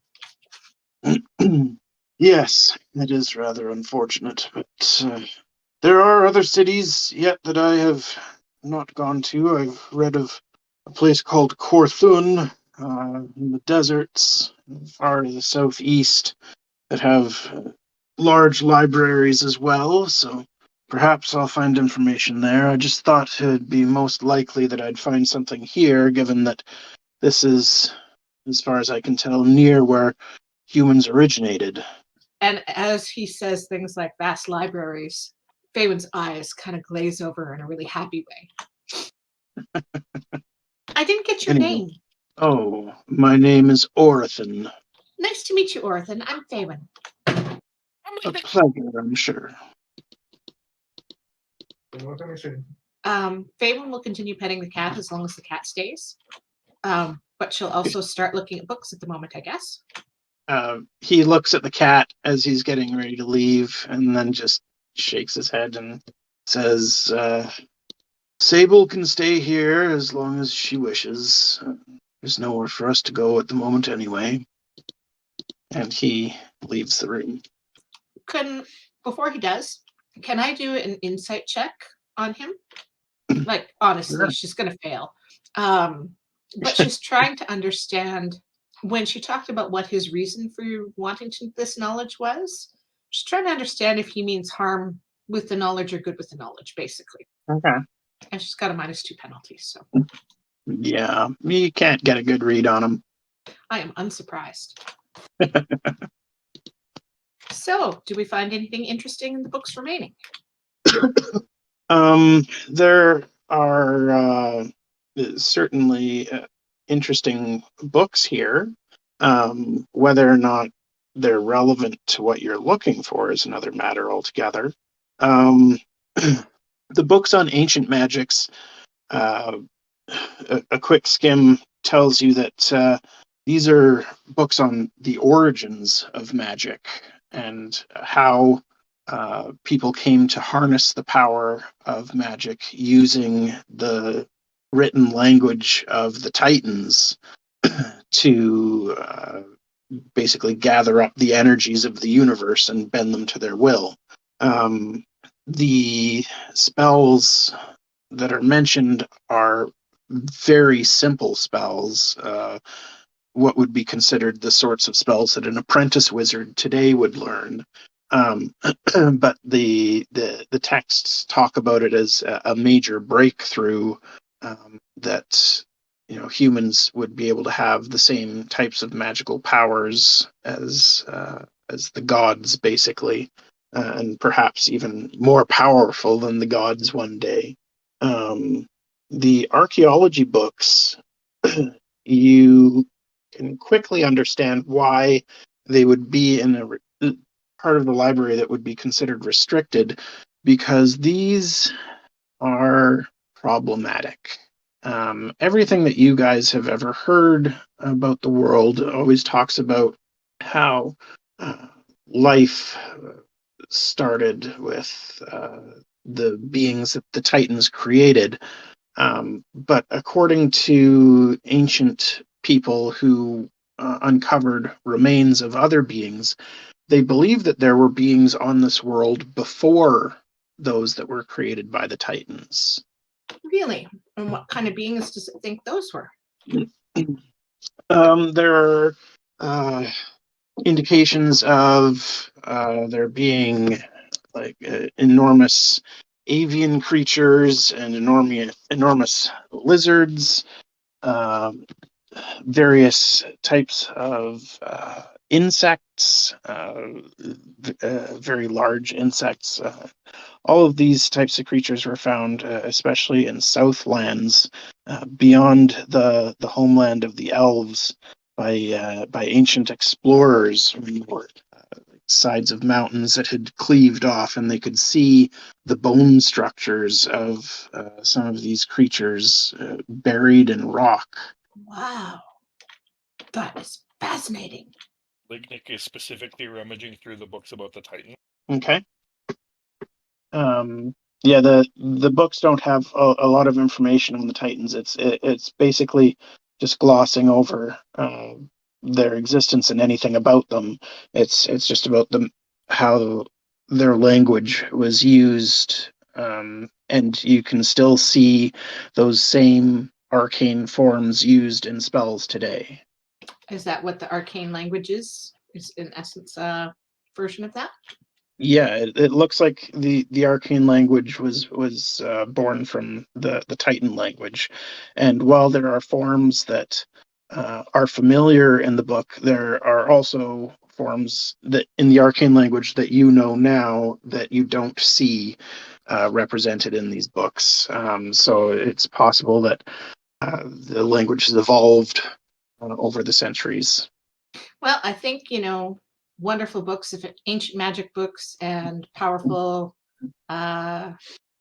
Yes, it is rather unfortunate, but there are other cities yet that I have not gone to. I've read of a place called Korthun in the deserts, far to the southeast, that have large libraries as well, so perhaps I'll find information there. I just thought it'd be most likely that I'd find something here, given that this is, as far as I can tell, near where humans originated. And as he says things like vast libraries, Faewyn's eyes kind of glaze over in a really happy way. I didn't get your Anyway. name. Oh, my name is Orathan. Nice to meet you, Orthan. I'm Faewyn. I'm A leaving. pleasure, I'm sure. Faewyn will continue petting the cat as long as the cat stays. But she'll also start looking at books at the moment, I guess. He looks at the cat as he's getting ready to leave and then just shakes his head and says, Sable can stay here as long as she wishes. There's nowhere for us to go at the moment anyway. And he leaves the room. Before he does, can I do an insight check on him? Like, honestly, Sure. she's going to fail. But she's trying to understand when she talked about what his reason for wanting this knowledge was. She's trying to understand if he means harm with the knowledge or good with the knowledge, basically. Okay. And she's got a -2 penalty, so Yeah, you can't get a good read on him. I am unsurprised. So, do we find anything interesting in the books remaining? There are certainly interesting books here. Whether or not they're relevant to what you're looking for is another matter altogether. The books on ancient magics, a quick skim tells you that these are books on the origins of magic and how people came to harness the power of magic using the written language of the Titans to basically gather up the energies of the universe and bend them to their will. The spells that are mentioned are very simple spells, what would be considered the sorts of spells that an apprentice wizard today would learn. But the texts talk about it as a major breakthrough that humans would be able to have the same types of magical powers as the gods, basically, and perhaps even more powerful than the gods one day. The archaeology books, you can quickly understand why they would be in a part of the library that would be considered restricted, because these are problematic. Everything that you guys have ever heard about the world always talks about how life started with the beings that the Titans created. But according to ancient people who uncovered remains of other beings, they believe that there were beings on this world before those that were created by the Titans. Really? And what kind of beings does it think those were? There are indications of there being like enormous avian creatures and enormous lizards, various types of insects, very large insects. All of these types of creatures were found, especially in Southlands, beyond the homeland of the elves, by ancient explorers. Sides of mountains that had cleaved off, and they could see the bone structures of some of these creatures buried in rock. Wow. That is fascinating. Lignyck is specifically rummaging through the books about the Titan. Okay. Yeah, the books don't have a lot of information on the Titans. It's basically just glossing over their existence and anything about them. It's just about them, how their language was used, and you can still see those same arcane forms used in spells today. Is that what the arcane language is? Is in essence a version of that? Yeah, it looks like the arcane language was born from the Titan language, and while there are forms that are familiar in the book, there are also forms that in the arcane language that you know now that you don't see represented in these books. So it's possible that the language has evolved over the centuries. Well, I think, wonderful books, if ancient magic books and powerful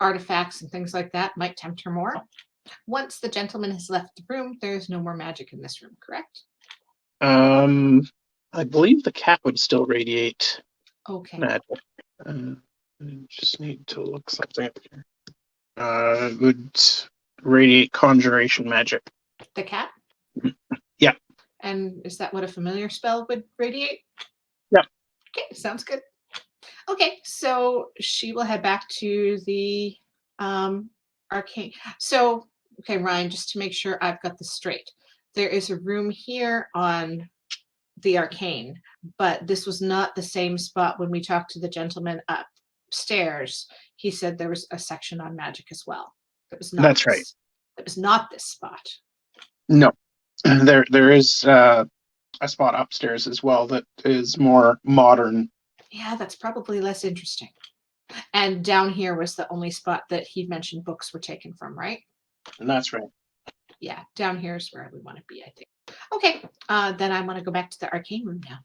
artifacts and things like that might tempt her more. Once the gentleman has left the room, there's no more magic in this room, correct? I believe the cat would still radiate Okay. magic. I just need to look something up here. It would radiate conjuration magic. The cat? Yeah. And is that what a familiar spell would radiate? Yeah. Okay, sounds good. Okay, so she will head back to the arcane. So, okay, Ryan, just to make sure I've got this straight. There is a room here on the arcane, but this was not the same spot when we talked to the gentleman upstairs. He said there was a section on magic as well. That was not That's right. That was not this spot. No, there is a spot upstairs as well that is more modern. Yeah, that's probably less interesting. And down here was the only spot that he'd mentioned books were taken from, right? And that's right. Yeah, down here is where we want to be, I think. Okay, then I want to go back to the arcane room now.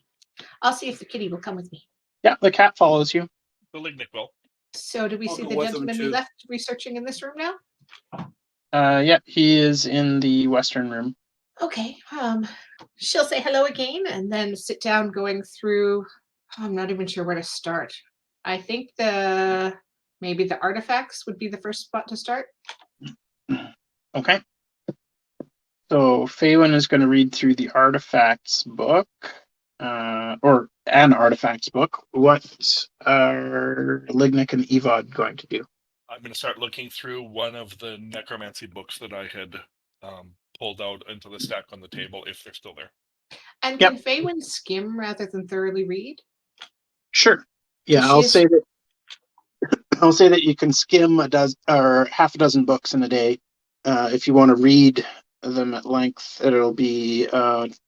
I'll see if the kitty will come with me. Yeah, the cat follows you. The Lignyck will. So do we I'll see go the with them gentleman we too. left researching in this room now? Yeah, he is in the western room. Okay, she'll say hello again and then sit down going through, I'm not even sure where to start. I think maybe the artifacts would be the first spot to start. Okay. So Faewyn is going to read through the artifacts book, or an artifacts book. What are Lignyck and Evad going to do? I'm going to start looking through one of the necromancy books that I had pulled out into the stack on the table, if they're still there. And Yep. can Faewyn skim rather than thoroughly read? Sure. Yeah, She I'll is- say that you can skim a dozen or half a dozen books in a day. If you want to read them at length, it'll be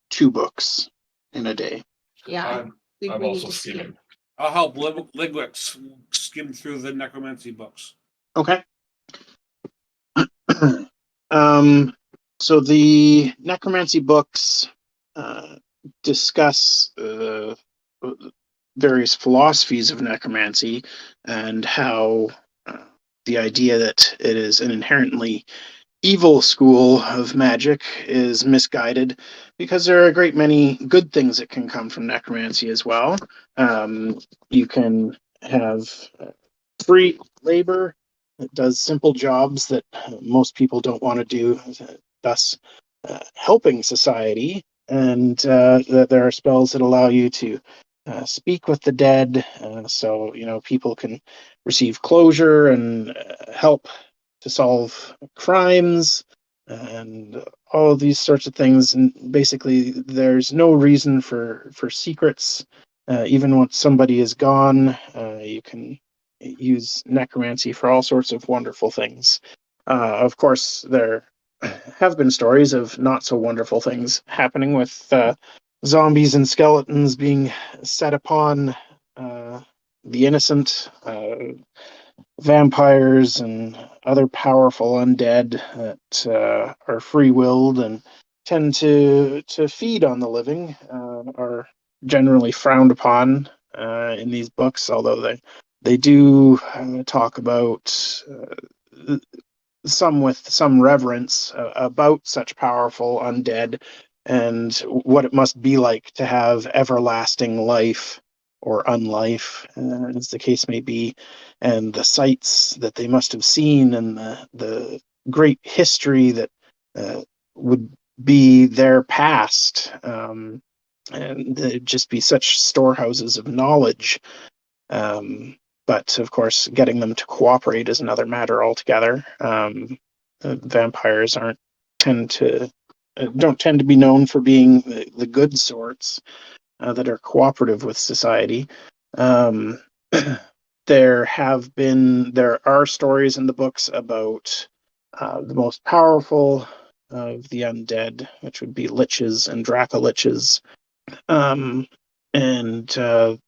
2 books in a day. Yeah, I think I'm we need also to skimming. skim. I'll help Lignyck skim through the necromancy books. Okay. So the necromancy books discuss various philosophies of necromancy and how the idea that it is an inherently evil school of magic is misguided because there are a great many good things that can come from necromancy as well. You can have free labor that does simple jobs that most people don't want to do, thus helping society. And that there are spells that allow you to speak with the dead, so people can receive closure and help to solve crimes and all of these sorts of things. And basically, there's no reason for secrets. Even once somebody is gone, you can use necromancy for all sorts of wonderful things. Of course, there have been stories of not so wonderful things happening with zombies and skeletons being set upon the innocent, vampires and other powerful undead that are free-willed and tend to feed on the living, are generally frowned upon in these books, although they do talk about some with some reverence about such powerful undead and what it must be like to have everlasting life or unlife, as the case may be, and the sights that they must have seen and the great history that would be their past. And they'd just be such storehouses of knowledge. But of course, getting them to cooperate is another matter altogether. Vampires don't tend to be known for being the good sorts that are cooperative with society. Um, there are stories in the books about the most powerful of the undead, which would be liches and dracoliches. And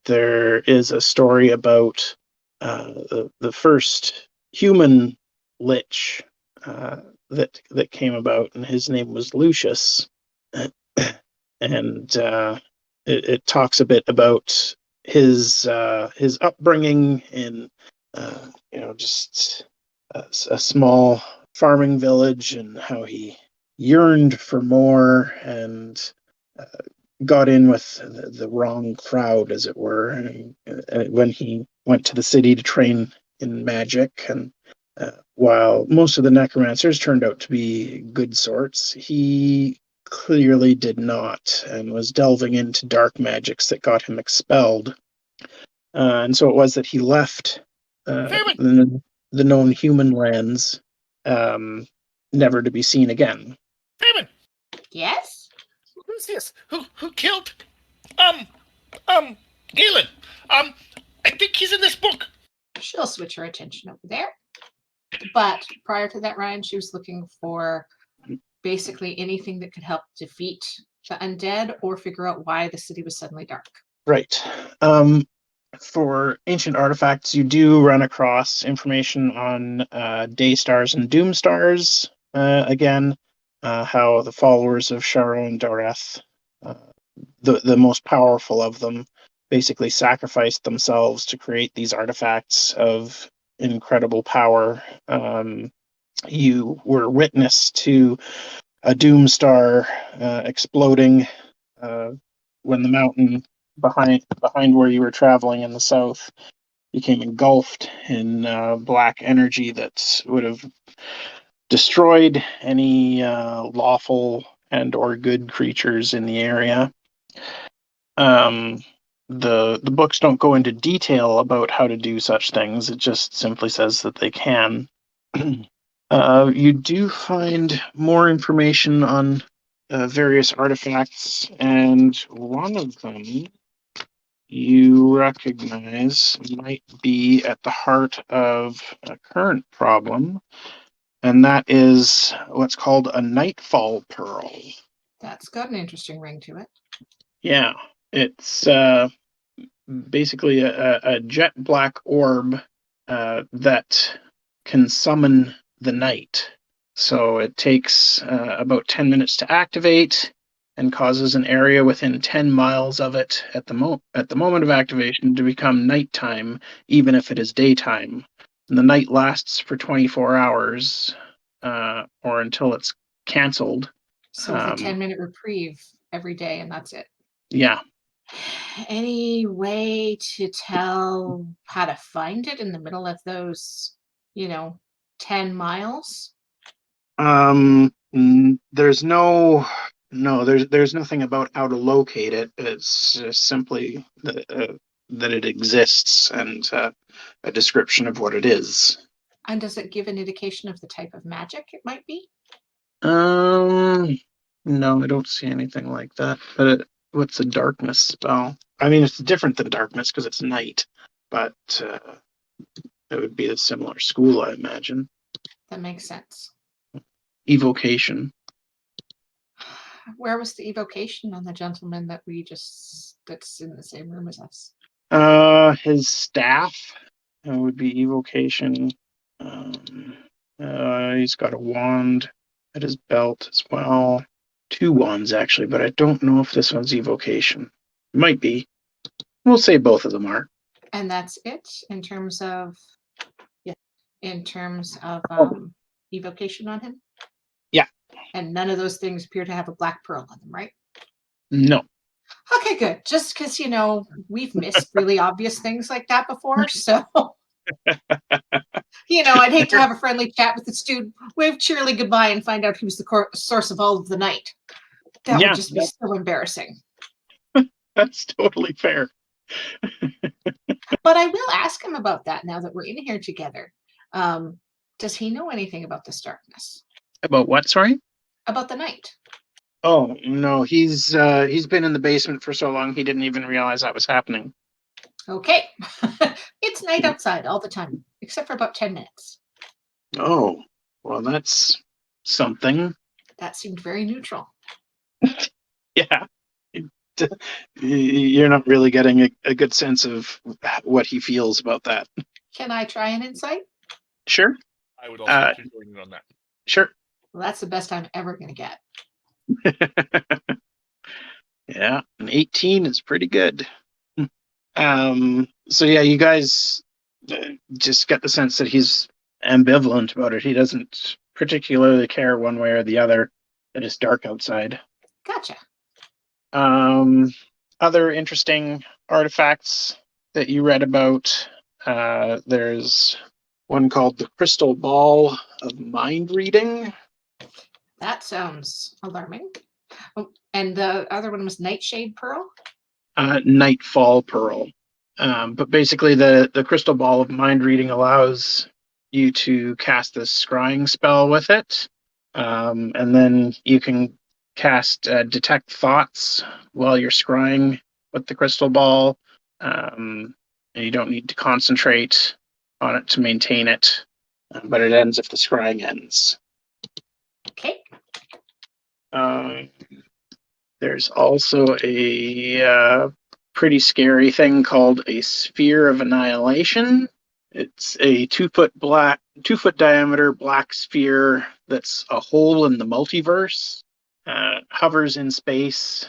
there is a story about the first human lich that came about, and his name was Lucius. And it talks a bit about his upbringing in just a small farming village, and how he yearned for more and got in with the wrong crowd, as it were, and when he went to the city to train in magic. And while most of the necromancers turned out to be good sorts, he clearly did not, and was delving into dark magics that got him expelled. And so it was that he left the known human lands, never to be seen again. Faewyn, Yes? who's this? Who killed Galen? I think he's in this book. She'll switch her attention over there. But prior to that, Ryan, she was looking for basically anything that could help defeat the undead or figure out why the city was suddenly dark. Right. For ancient artifacts, you do run across information on day stars and doom stars. Again, how the followers of Sharo and Dowreth, the most powerful of them, basically sacrificed themselves to create these artifacts of incredible power. You were witness to a doom star exploding when the mountain behind where you were traveling in the south became engulfed in black energy that would have destroyed any lawful and or good creatures in the area. The books don't go into detail about how to do such things. It just simply says that they can. You do find more information on various artifacts, and one of them you recognize might be at the heart of a current problem. and that is what's called a Nightfall Pearl. That's got an interesting ring to it. Yeah, it's basically a jet black orb that can summon the night. So it takes about 10 minutes to activate and causes an area within 10 miles of it at the moment of activation to become nighttime, even if it is daytime. And the night lasts for 24 hours or until it's canceled. So it's a 10-minute reprieve every day, and that's it. Yeah. Any way to tell how to find it in the middle of those, 10 miles? There's there's nothing about how to locate it. It's just simply that it exists and a description of what it is. And does it give an indication of the type of magic it might be? No, I don't see anything like that. But what's a darkness spell? I mean, it's different than darkness because it's night, but it would be a similar school, I imagine. That makes sense. Evocation. Where was the evocation on the gentleman that's in the same room as us? His staff would be evocation. He's got a wand at his belt as well. 2 wands actually, but I don't know if this one's evocation. Might be. We'll say both of them are. And that's it in terms of evocation on him? Yeah. And none of those things appear to have a black pearl on them, right? No. Okay, good. Just because, we've missed really obvious things like that before. So, I'd hate to have a friendly chat with this dude, wave cheerily goodbye, and find out he was the source of all of the night. That would just be so embarrassing. That's totally fair. But I will ask him about that now that we're in here together. Does he know anything about this darkness? About what, sorry? About the night. Oh, no, he's been in the basement for so long he didn't even realize that was happening. Okay. It's night outside all the time, except for about 10 minutes. Oh, well, that's something. That seemed very neutral. Yeah. You're not really getting a good sense of what he feels about that. Can I try an insight? Sure. I would also like to join in on that. Sure. Well, that's the best I'm ever going to get. Yeah, an 18 is pretty good. So yeah, you guys just get the sense that he's ambivalent about it. He doesn't particularly care one way or the other that it's dark outside. Gotcha. Other interesting artifacts that you read about, there's one called the Crystal Ball of Mind Reading. That sounds alarming. Oh, and the other one was Nightshade Pearl? Nightfall Pearl. But basically the Crystal Ball of Mind Reading allows you to cast this scrying spell with it. And then you can cast Detect Thoughts while you're scrying with the crystal ball. And you don't need to concentrate on it to maintain it. But it ends if the scrying ends. Okay. There's also a pretty scary thing called a Sphere of Annihilation. It's a 2-foot diameter black sphere that's a hole in the multiverse. Hovers in space,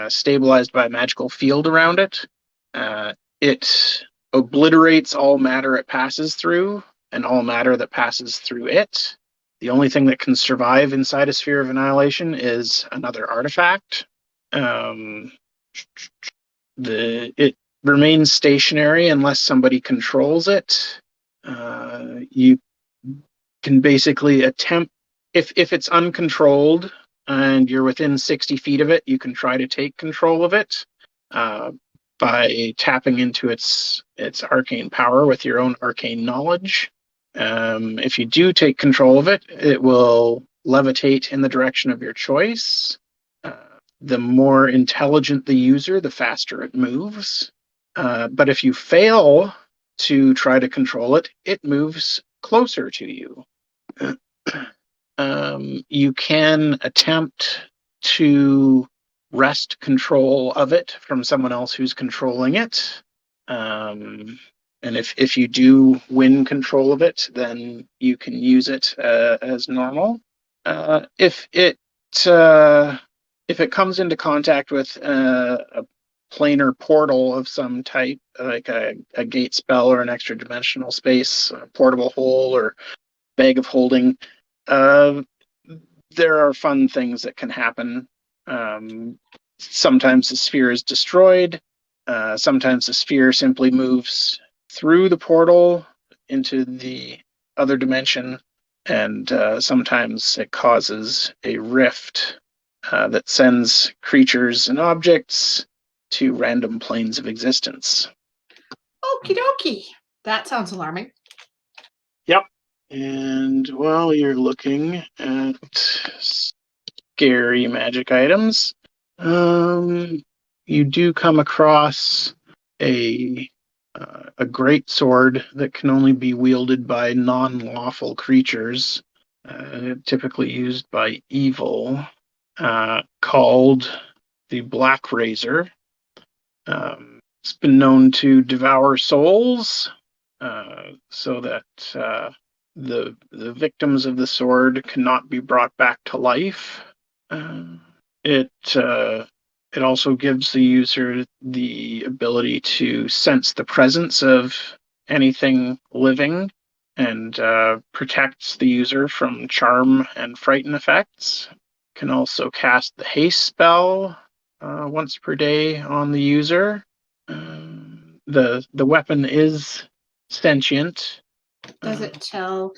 stabilized by a magical field around it. It obliterates all matter it passes through, and all matter that passes through it. The only thing that can survive inside a Sphere of Annihilation is another artifact. It remains stationary unless somebody controls it. You can basically attempt, if it's uncontrolled and you're within 60 feet of it, you can try to take control of it by tapping into its arcane power with your own arcane knowledge. If you do take control of it, it will levitate in the direction of your choice. The more intelligent the user, the faster it moves. But if you fail to try to control it, it moves closer to you. You can attempt to wrest control of it from someone else who's controlling it. And if you do win control of it, then you can use it as normal. If it comes into contact with a planar portal of some type, like a gate spell or an extra dimensional space, a portable hole or bag of holding, uh, there are fun things that can happen. Sometimes the sphere is destroyed. Sometimes the sphere simply moves through the portal into the other dimension, and sometimes it causes a rift that sends creatures and objects to random planes of existence. Okie dokie. That sounds alarming. Yep. And while you're looking at scary magic items, you do come across a great sword that can only be wielded by non-lawful creatures, typically used by evil, called the Black Razor. It's been known to devour souls, so that the victims of the sword cannot be brought back to life. It also gives the user the ability to sense the presence of anything living, and protects the user from charm and frighten effects. Can also cast the haste spell once per day on the user. The weapon is sentient. Does it tell,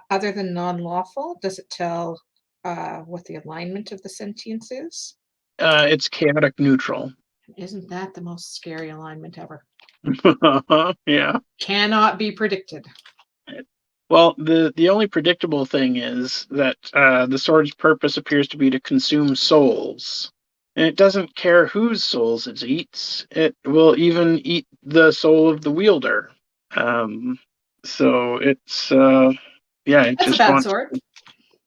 other than non-lawful, does it tell what the alignment of the sentience is? It's chaotic neutral. Isn't that the most scary alignment ever? Yeah. Cannot be predicted. Well, the only predictable thing is that the sword's purpose appears to be to consume souls. And it doesn't care whose souls it eats. It will even eat the soul of the wielder. So it's yeah, it That's a just bad wants. sword.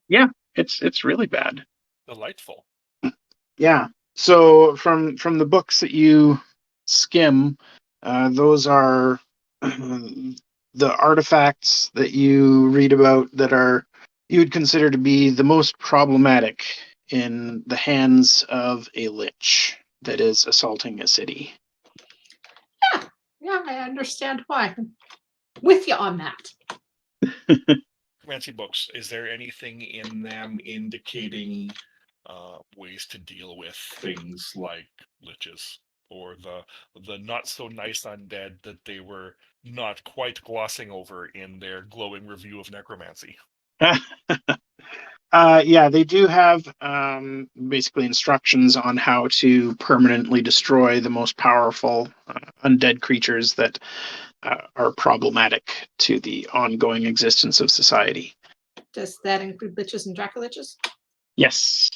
Yeah, it's really bad. Delightful. Yeah. So from the books that you skim, those are the artifacts that you read about that are you would consider to be the most problematic in the hands of a lich that is assaulting a city. Yeah, I understand why. With you on that. Fancy books. Is there anything in them indicating ways to deal with things like liches, or the not so nice undead that they were not quite glossing over in their glowing review of necromancy? Yeah, they do have basically instructions on how to permanently destroy the most powerful undead creatures that are problematic to the ongoing existence of society. Does that include liches and dracoliches? Yes,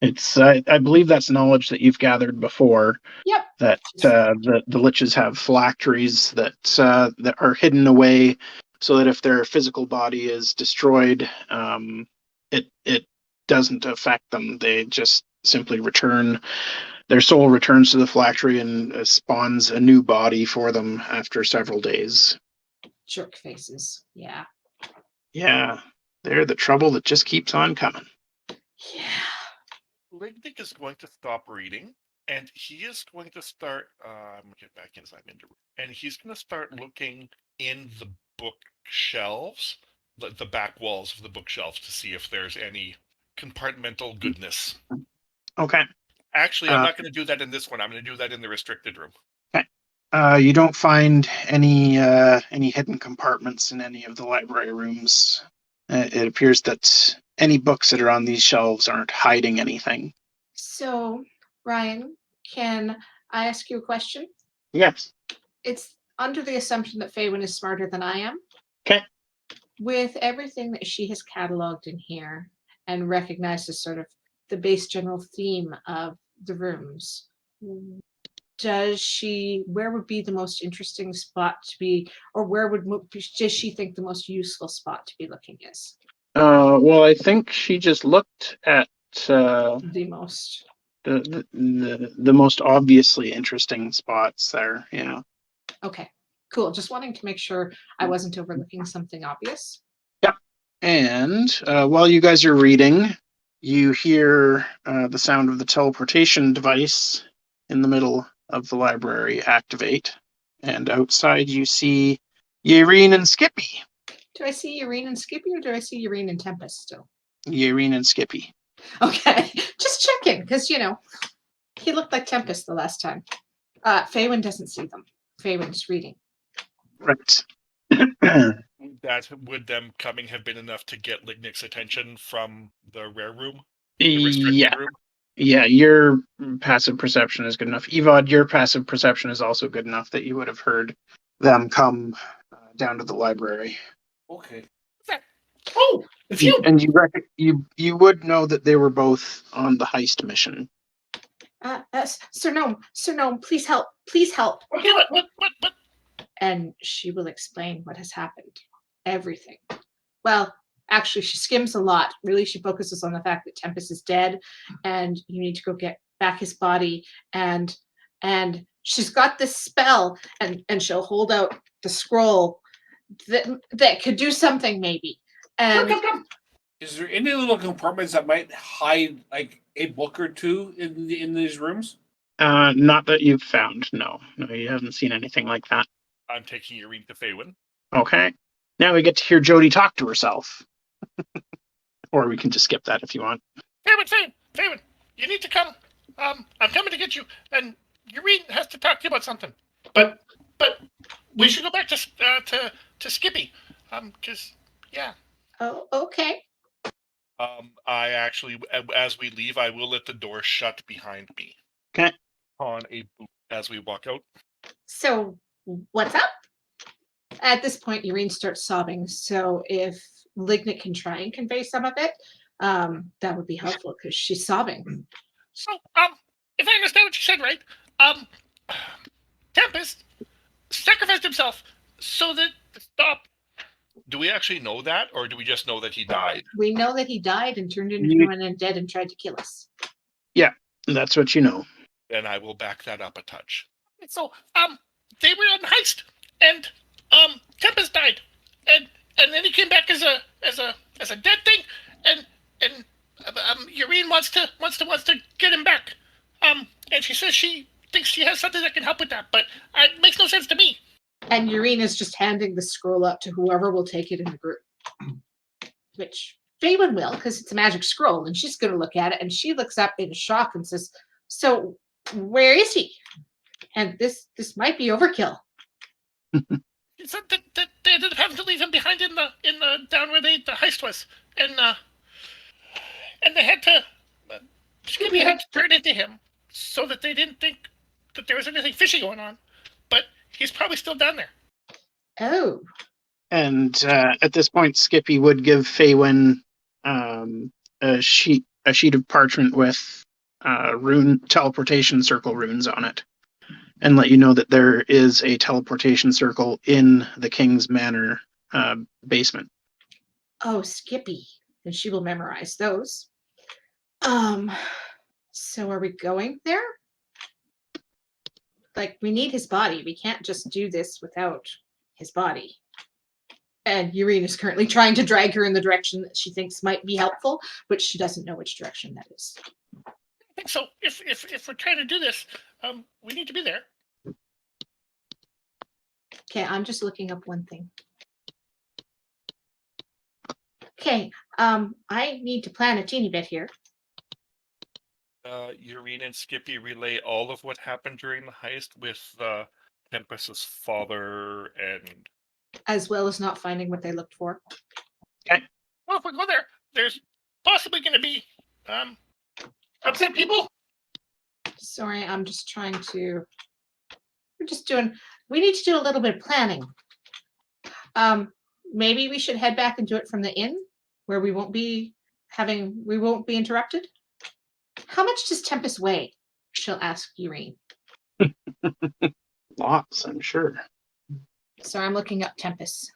it's. I believe that's knowledge that you've gathered before. Yep. That the liches have phylacteries that are hidden away, so that if their physical body is destroyed, it doesn't affect them. They just simply return. Their soul returns to the phylactery and spawns a new body for them after several days. Jerk faces. Yeah. Yeah, they're the trouble that just keeps on coming. Yeah. Lignyck is going to stop reading, and he is going to start. I'm gonna get back inside into, and he's going to start looking in the bookshelves, the back walls of the bookshelves, to see if there's any compartmental goodness. Okay. Actually, I'm not going to do that in this one. I'm going to do that in the restricted room. Okay. You don't find any hidden compartments in any of the library rooms. It appears that any books that are on these shelves aren't hiding anything. So, Ryan, can I ask you a question? Yes. It's under the assumption that Faewyn is smarter than I am. Okay. With everything that she has cataloged in here and recognizes sort of the base general theme of the rooms, where would be the most interesting spot to be, or does she think the most useful spot to be looking is? Well, I think she just looked at The most. the most obviously interesting spots there. Yeah. Okay, cool. Just wanting to make sure I wasn't overlooking something obvious. And while you guys are reading, you hear the sound of the teleportation device in the middle of the library activate. And outside you see Yaereene and Skippy. Do I see Yaereene and Skippy, or do I see Yaereene and Tempus still? Yaereene and Skippy. Okay, just checking, because, he looked like Tempus the last time. Faewyn doesn't see them. Faewyn's reading. Right. That would them coming have been enough to get Lignyck's attention from the rare room? The restricted Yeah. room? Yeah, your passive perception is good enough. Evad, your passive perception is also good enough that you would have heard them come down to the library. Okay. Oh, phew! And you would know that they were both on the heist mission. Sir Gnome, please help, please help. Okay, what? And she will explain what has happened. Everything. Well, actually, she skims a lot. Really, she focuses on the fact that Tempus is dead, and you need to go get back his body. And she's got this spell, and she'll hold out the scroll that could do something, maybe. And Is there any little compartments that might hide like a book or two in these rooms? Not that you've found. No, you haven't seen anything like that. I'm taking Yaereene to Faewyn. Okay. Now we get to hear Jody talk to herself. Or we can just skip that if you want. Faewyn, you need to come. I'm coming to get you, and Yaereene has to talk to you about something. But we should go back to Skippy. Yeah. oh, okay. I actually, as we leave, I will let the door shut behind me. Okay. On a boot as we walk out. So, what's up? At this point, Yaereene starts sobbing. So, if Lignyck can try and convey some of it, that would be helpful because she's sobbing. So, if I understand what you said right, Tempus sacrificed himself so that stop. Do we actually know that, or do we just know that he died? We know that he died and turned into an undead and tried to kill us. Yeah, that's what you know. Then I will back that up a touch. So, they were on the heist, and Tempus died, and then he came back as a dead thing, and Yaereene wants to get him back, and she says she thinks she has something that can help with that, but it makes no sense to me. And Yaereene is just handing the scroll up to whoever will take it in the group, which Faewyn will, because it's a magic scroll, and she's going to look at it, and she looks up in shock and says, "So, where is he? And this might be overkill." He said that they ended up having to leave him behind in the down where the heist was, and they had to Skippy had to turn into him so that they didn't think that there was anything fishy going on, but he's probably still down there. Oh. And at this point, Skippy would give Faewyn a sheet of parchment with rune teleportation circle runes on it, and let you know that there is a teleportation circle in the King's Manor basement. Oh, Skippy. And she will memorize those. So are we going there? Like, we need his body. We can't just do this without his body. And Yaereene is currently trying to drag her in the direction that she thinks might be helpful, but she doesn't know which direction that is. I think so. If we're trying to do this, we need to be there. Okay, I'm just looking up one thing. Okay, I need to plan a teeny bit here. Yaereene and Skippy relay all of what happened during the heist with Tempus's father and... As well as not finding what they looked for. Okay. Well, if we go there, there's possibly going to be upset people. Sorry, I'm just trying to... We need to do a little bit of planning. Maybe we should head back and do it from the inn, where we won't be interrupted. How much does Tempus weigh? She'll ask Yaereene. Lots, I'm sure. So I'm looking up Tempus.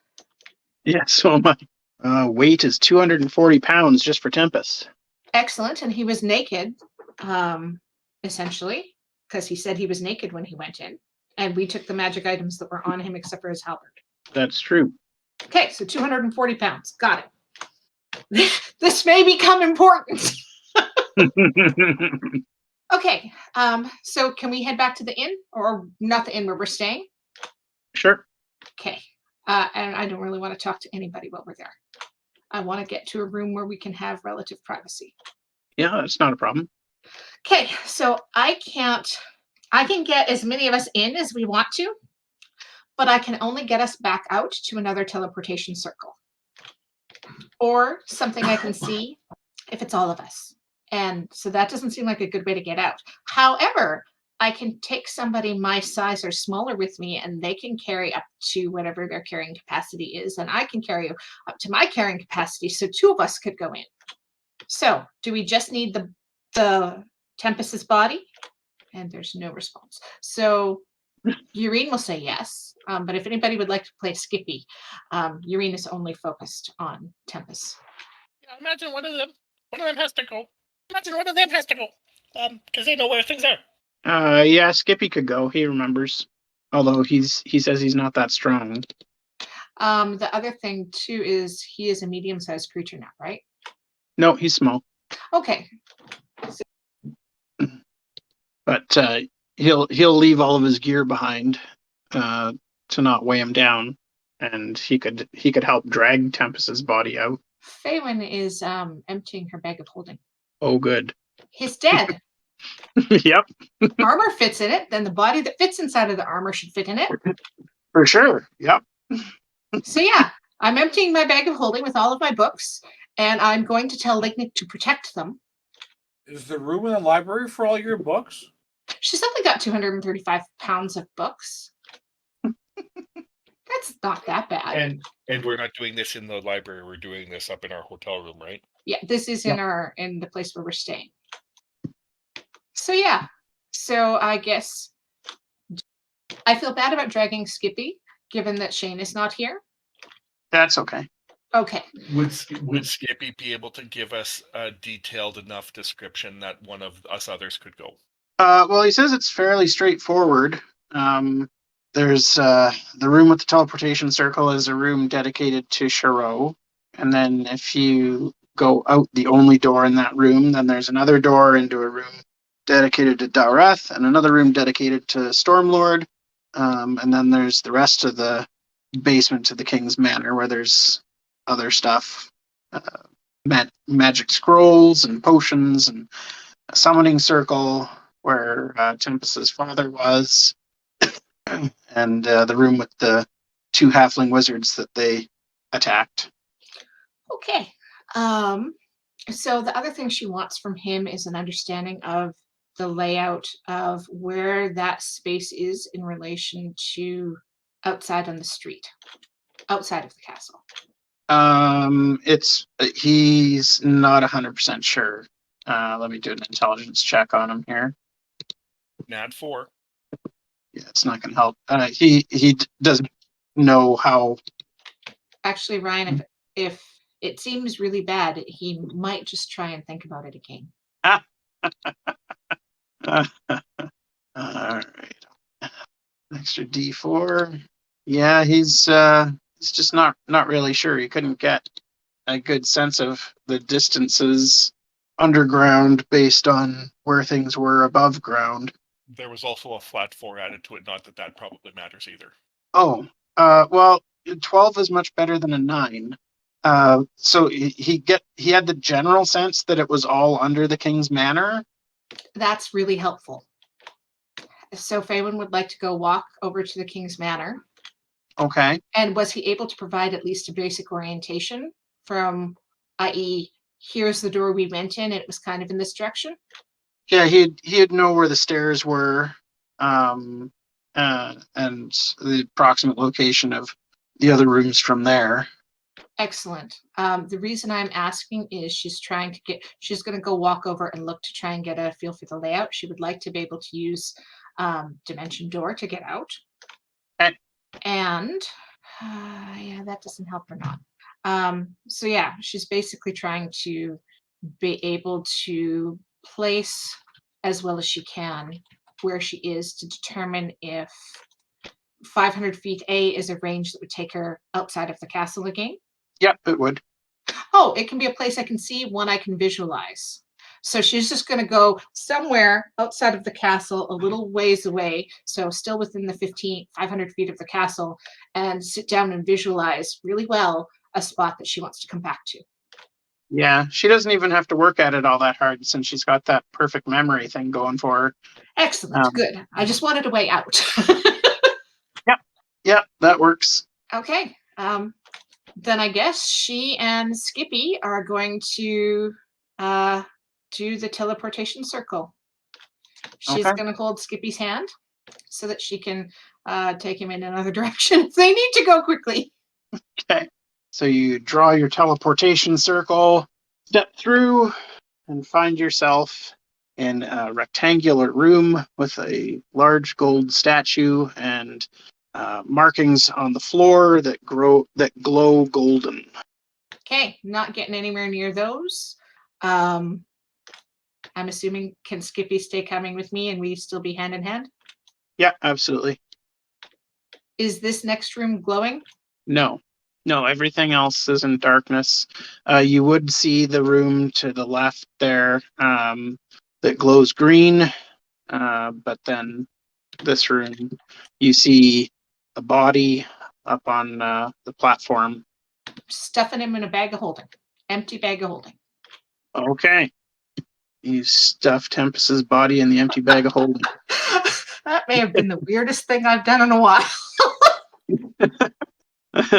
Yeah, so am I. Weight is 240 pounds just for Tempus. Excellent. And he was naked, essentially, because he said he was naked when he went in. And we took the magic items that were on him except for his halberd. That's true. Okay, so 240 pounds. Got it. This may become important. Okay, so can we head back to the inn, or not the inn where we're staying? Sure. Okay, and I don't really want to talk to anybody while we're there. I want to get to a room where we can have relative privacy. Yeah, that's not a problem. Okay, so I can get as many of us in as we want to, but I can only get us back out to another teleportation circle. Or something I can see if it's all of us. And so that doesn't seem like a good way to get out. However, I can take somebody my size or smaller with me, and they can carry up to whatever their carrying capacity is, and I can carry up to my carrying capacity, so 2 of us could go in. So do we just need the Tempus's body? And there's no response. So Yaereene will say yes, but if anybody would like to play Skippy, Yaereene is only focused on Tempus. Yeah, imagine one of them has to go. Imagine one of them has to go. Because they know where things are. Yeah, Skippy could go. He remembers. Although he says he's not that strong. The other thing too is he is a medium-sized creature now, right? No, he's small. Okay. But he'll leave all of his gear behind to not weigh him down, and he could help drag Tempus's body out. Faewyn is emptying her bag of holding. Oh, good. He's dead. Yep, Armor fits in it, then the body that fits inside of the armor should fit in it. for sure. Yep. So yeah, I'm emptying my bag of holding with all of my books, and I'm going to tell Lignyck to protect them. Is the room in the library for all your books? She's only got 235 pounds of books. That's not that bad. And we're not doing this in the library. We're doing this up in our hotel room, right? Yeah, this is in the place where we're staying. So yeah, so I guess I feel bad about dragging Skippy, given that Shane is not here. That's okay. Okay. Would Skippy be able to give us a detailed enough description that one of us others could go? Well, he says it's fairly straightforward. There's the room with the teleportation circle is a room dedicated to Shiro, and then if you go out the only door in that room, then there's another door into a room dedicated to Dowreth, and another room dedicated to Stormlord, and then there's the rest of the basement to the King's Manor, where there's other stuff, magic scrolls and potions, and a summoning circle where Tempus's father was, and the room with the 2 halfling wizards that they attacked. Okay. So the other thing she wants from him is an understanding of the layout of where that space is in relation to outside on the street, outside of the castle. He's not 100% sure. Let me do an intelligence check on him here. Nat 4. Yeah, it's not going to help. He doesn't know how. Actually, Ryan, if it seems really bad, he might just try and think about it again. All right. Extra D4. Yeah, he's just not really sure. He couldn't get a good sense of the distances underground based on where things were above ground. There was also a flat 4 added to it. Not that probably matters either. Oh, well, 12 is much better than a 9. So he had the general sense that it was all under the King's Manor. That's really helpful. So Faewyn would like to go walk over to the King's Manor. Okay. And was he able to provide at least a basic orientation from, i.e., here's the door we went in, and it was kind of in this direction? Yeah, he'd know where the stairs were, and the approximate location of the other rooms from there. Excellent. The reason I'm asking is she's going to go walk over and look to try and get a feel for the layout. She would like to be able to use Dimension Door to get out. Okay. And yeah, that doesn't help or not. So yeah, she's basically trying to be able to place as well as she can where she is to determine if 500 feet A is a range that would take her outside of the castle again. Yep, it would. Oh, it can be a place I can see, one I can visualize. So she's just going to go somewhere outside of the castle, a little ways away, so still within the 500 feet of the castle, and sit down and visualize really well a spot that she wants to come back to. Yeah, she doesn't even have to work at it all that hard since she's got that perfect memory thing going for her. Excellent, good. I just wanted a way out. Yep, that works. Okay, then I guess she and Skippy are going to do the teleportation circle. She's Okay. going to hold Skippy's hand so that she can take him in another direction if they need to go quickly. Okay. So you draw your teleportation circle, step through, and find yourself in a rectangular room with a large gold statue and markings on the floor that glow golden. Okay, not getting anywhere near those. I'm assuming, can Skippy stay coming with me and we still be hand in hand? Yeah, absolutely. Is this next room glowing? No, everything else is in darkness. You would see the room to the left there that glows green, but then this room, you see a body up on the platform. Stuffing him in a bag of holding. Empty bag of holding. Okay. You stuff Tempus's body in the empty bag of holding. That may have been the weirdest thing I've done in a while.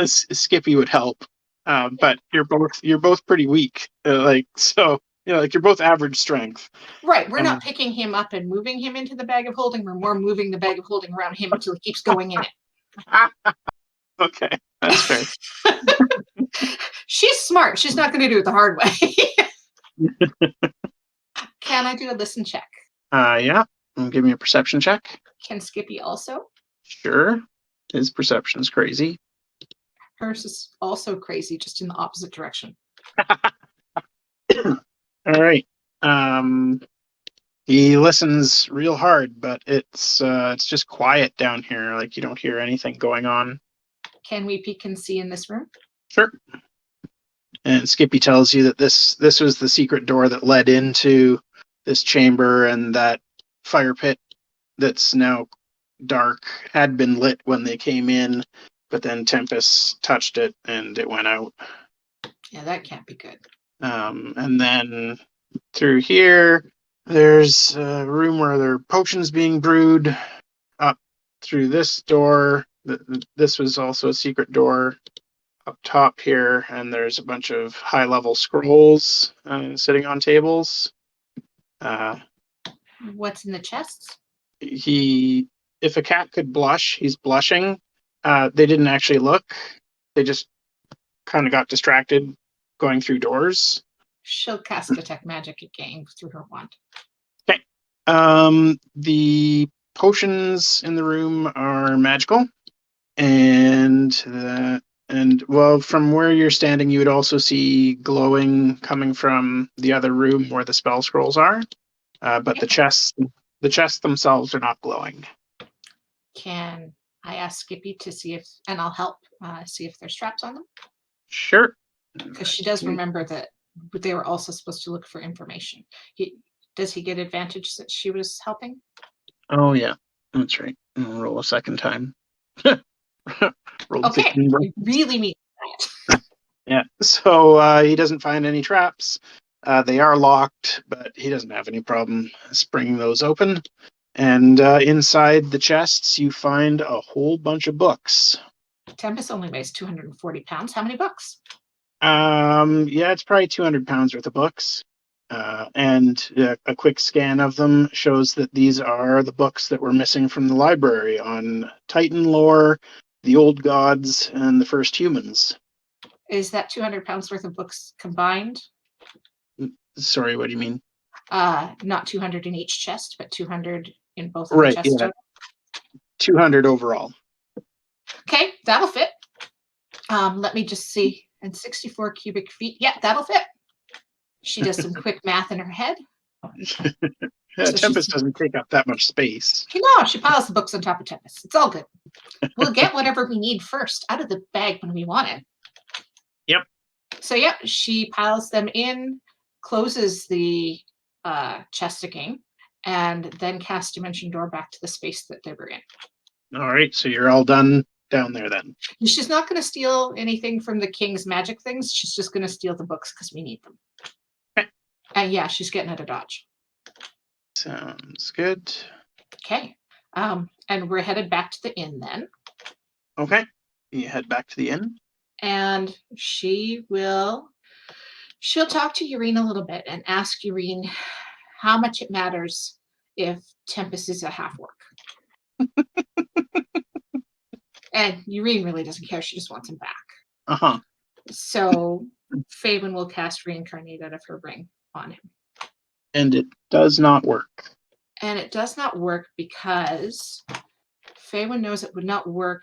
Skippy would help, but you're both pretty weak. So like you're both average strength. Right, we're not picking him up and moving him into the bag of holding. We're more moving the bag of holding around him until he keeps going in it. Okay, that's fair. She's smart. She's not going to do it the hard way. Can I do a listen check? Yeah. Give me a perception check. Can Skippy also? Sure. His perception is crazy. Hers is also crazy, just in the opposite direction. All right. He listens real hard, but it's just quiet down here. Like you don't hear anything going on. Can we peek and see in this room? Sure. And Skippy tells you that this was the secret door that led into this chamber, and that fire pit that's now dark had been lit when they came in, but then Tempus touched it and it went out. Yeah, that can't be good. And then through here, there's a room where there are potions being brewed. Up through this door, this was also a secret door up top here, and there's a bunch of high-level scrolls sitting on tables. What's in the chests? If a cat could blush, he's blushing. They didn't actually look. They just kind of got distracted going through doors. She'll cast Detect Magic again through her wand. Okay. The potions in the room are magical, and well, from where you're standing, you would also see glowing coming from the other room where the spell scrolls are. But the chests themselves are not glowing. Can I ask Skippy to see if, and I'll help see if there's traps on them? Sure. Because she does remember that they were also supposed to look for information. Does he get advantage that she was helping? Oh yeah, that's right. I'll roll a second time. Roll Okay, 15. I really mean that. Yeah. So he doesn't find any traps. They are locked, but he doesn't have any problem springing those open. And inside the chests, you find a whole bunch of books. Tempus only weighs 240 pounds. How many books? Yeah, it's probably 200 pounds worth of books. And a quick scan of them shows that these are the books that were missing from the library on Titan lore, the old gods, and the first humans. Is that 200 pounds worth of books combined? Sorry, what do you mean? Not 200 in each chest, but 200 in both of Right, the chests. yeah. 200 overall. Okay, that'll fit. Let me just see. And 64 cubic feet. Yeah, that'll fit. She does some quick math in her head. Yeah, So Tempest she's- doesn't take up that much space. She piles the books on top of Tempus. It's all good. We'll get whatever we need first out of the bag when we want it. Yep. So yeah, she piles them in, closes the chest again, and then casts Dimension Door back to the space that they were in. All right, so you're all done down there then. And she's not going to steal anything from the king's magic things. She's just going to steal the books because we need them. Okay. And yeah, she's getting out of Dodge. Sounds good. Okay. And we're headed back to the inn then. Okay, you head back to the inn. And she'll talk to Yaereene a little bit and ask Yaereene how much it matters if Tempus is a half-orc. And Yaereene really doesn't care. She just wants him back. Uh-huh. So Faewyn will cast Reincarnate out of her ring on him. And it does not work. And it does not work because Faewyn knows it would not work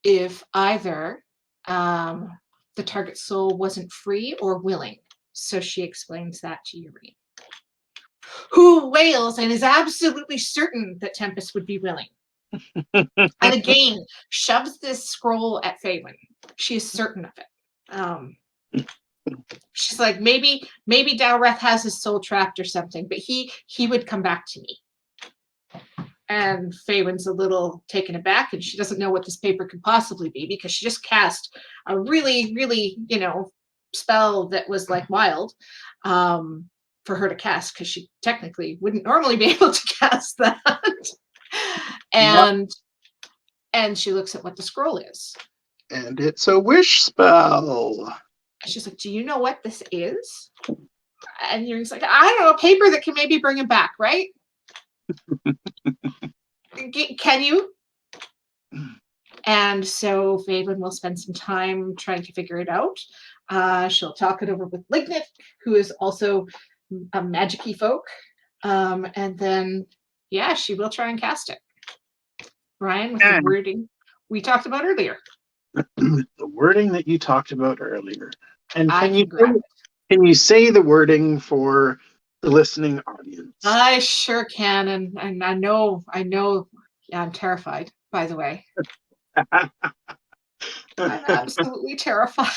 if either the target soul wasn't free or willing. So she explains that to Yaereene, who wails and is absolutely certain that Tempus would be willing. And again, shoves this scroll at Faewyn. She is certain of it. She's like, maybe Dowreth has his soul trapped or something, but he would come back to me. And Faewyn's a little taken aback, and she doesn't know what this paper could possibly be because she just cast a really, really, spell that was like wild for her to cast because she technically wouldn't normally be able to cast that. And she looks at what the scroll is. And it's a wish spell. She's like, do you know what this is? And Yaerene's like, I don't know, a paper that can maybe bring him back, right? Can you? And so Faewyn will spend some time trying to figure it out. She'll talk it over with Lignyck, who is also a magic-y folk. And then, yeah, she will try and cast it. Brian, with the wording we talked about earlier. The wording that you talked about earlier. And I can grab it. you say the wording for the listening audience? I sure can, and I know. Yeah, I'm terrified. By the way, I'm absolutely terrified.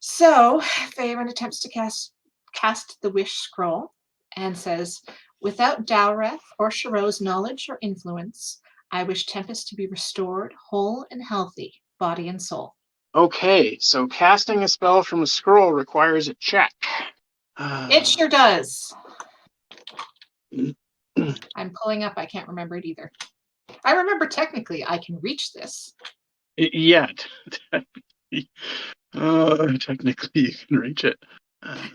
So Faewyn attempts to cast the wish scroll and says, "Without Dowreth or Sharo's knowledge or influence, I wish Tempus to be restored, whole and healthy, body and soul." Okay, so casting a spell from a scroll requires a check. It sure does. I'm pulling up. I can't remember it either. I remember technically I can reach this. Yeah. Technically you can reach it.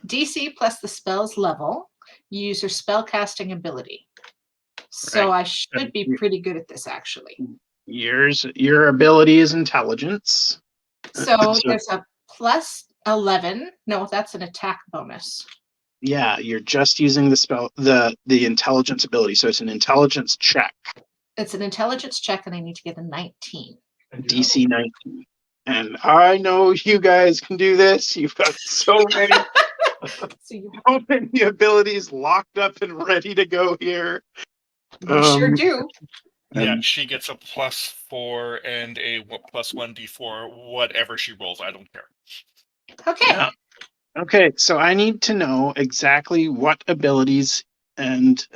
DC plus the spell's level. You use your spell casting ability. So Right. I should be pretty good at this, actually. Your ability is intelligence. So there's a plus 11. No, that's an attack bonus. Yeah, you're just using the spell, the intelligence ability. So it's an intelligence check. It's an intelligence check, and I need to get a 19. DC 19. And I know you guys can do this. You've got so many, so many abilities locked up and ready to go here. You sure do. Yeah, And- she gets a +4 and a +1 d4, whatever she rolls. I don't care. Okay. Yeah. Okay, so I need to know exactly what abilities and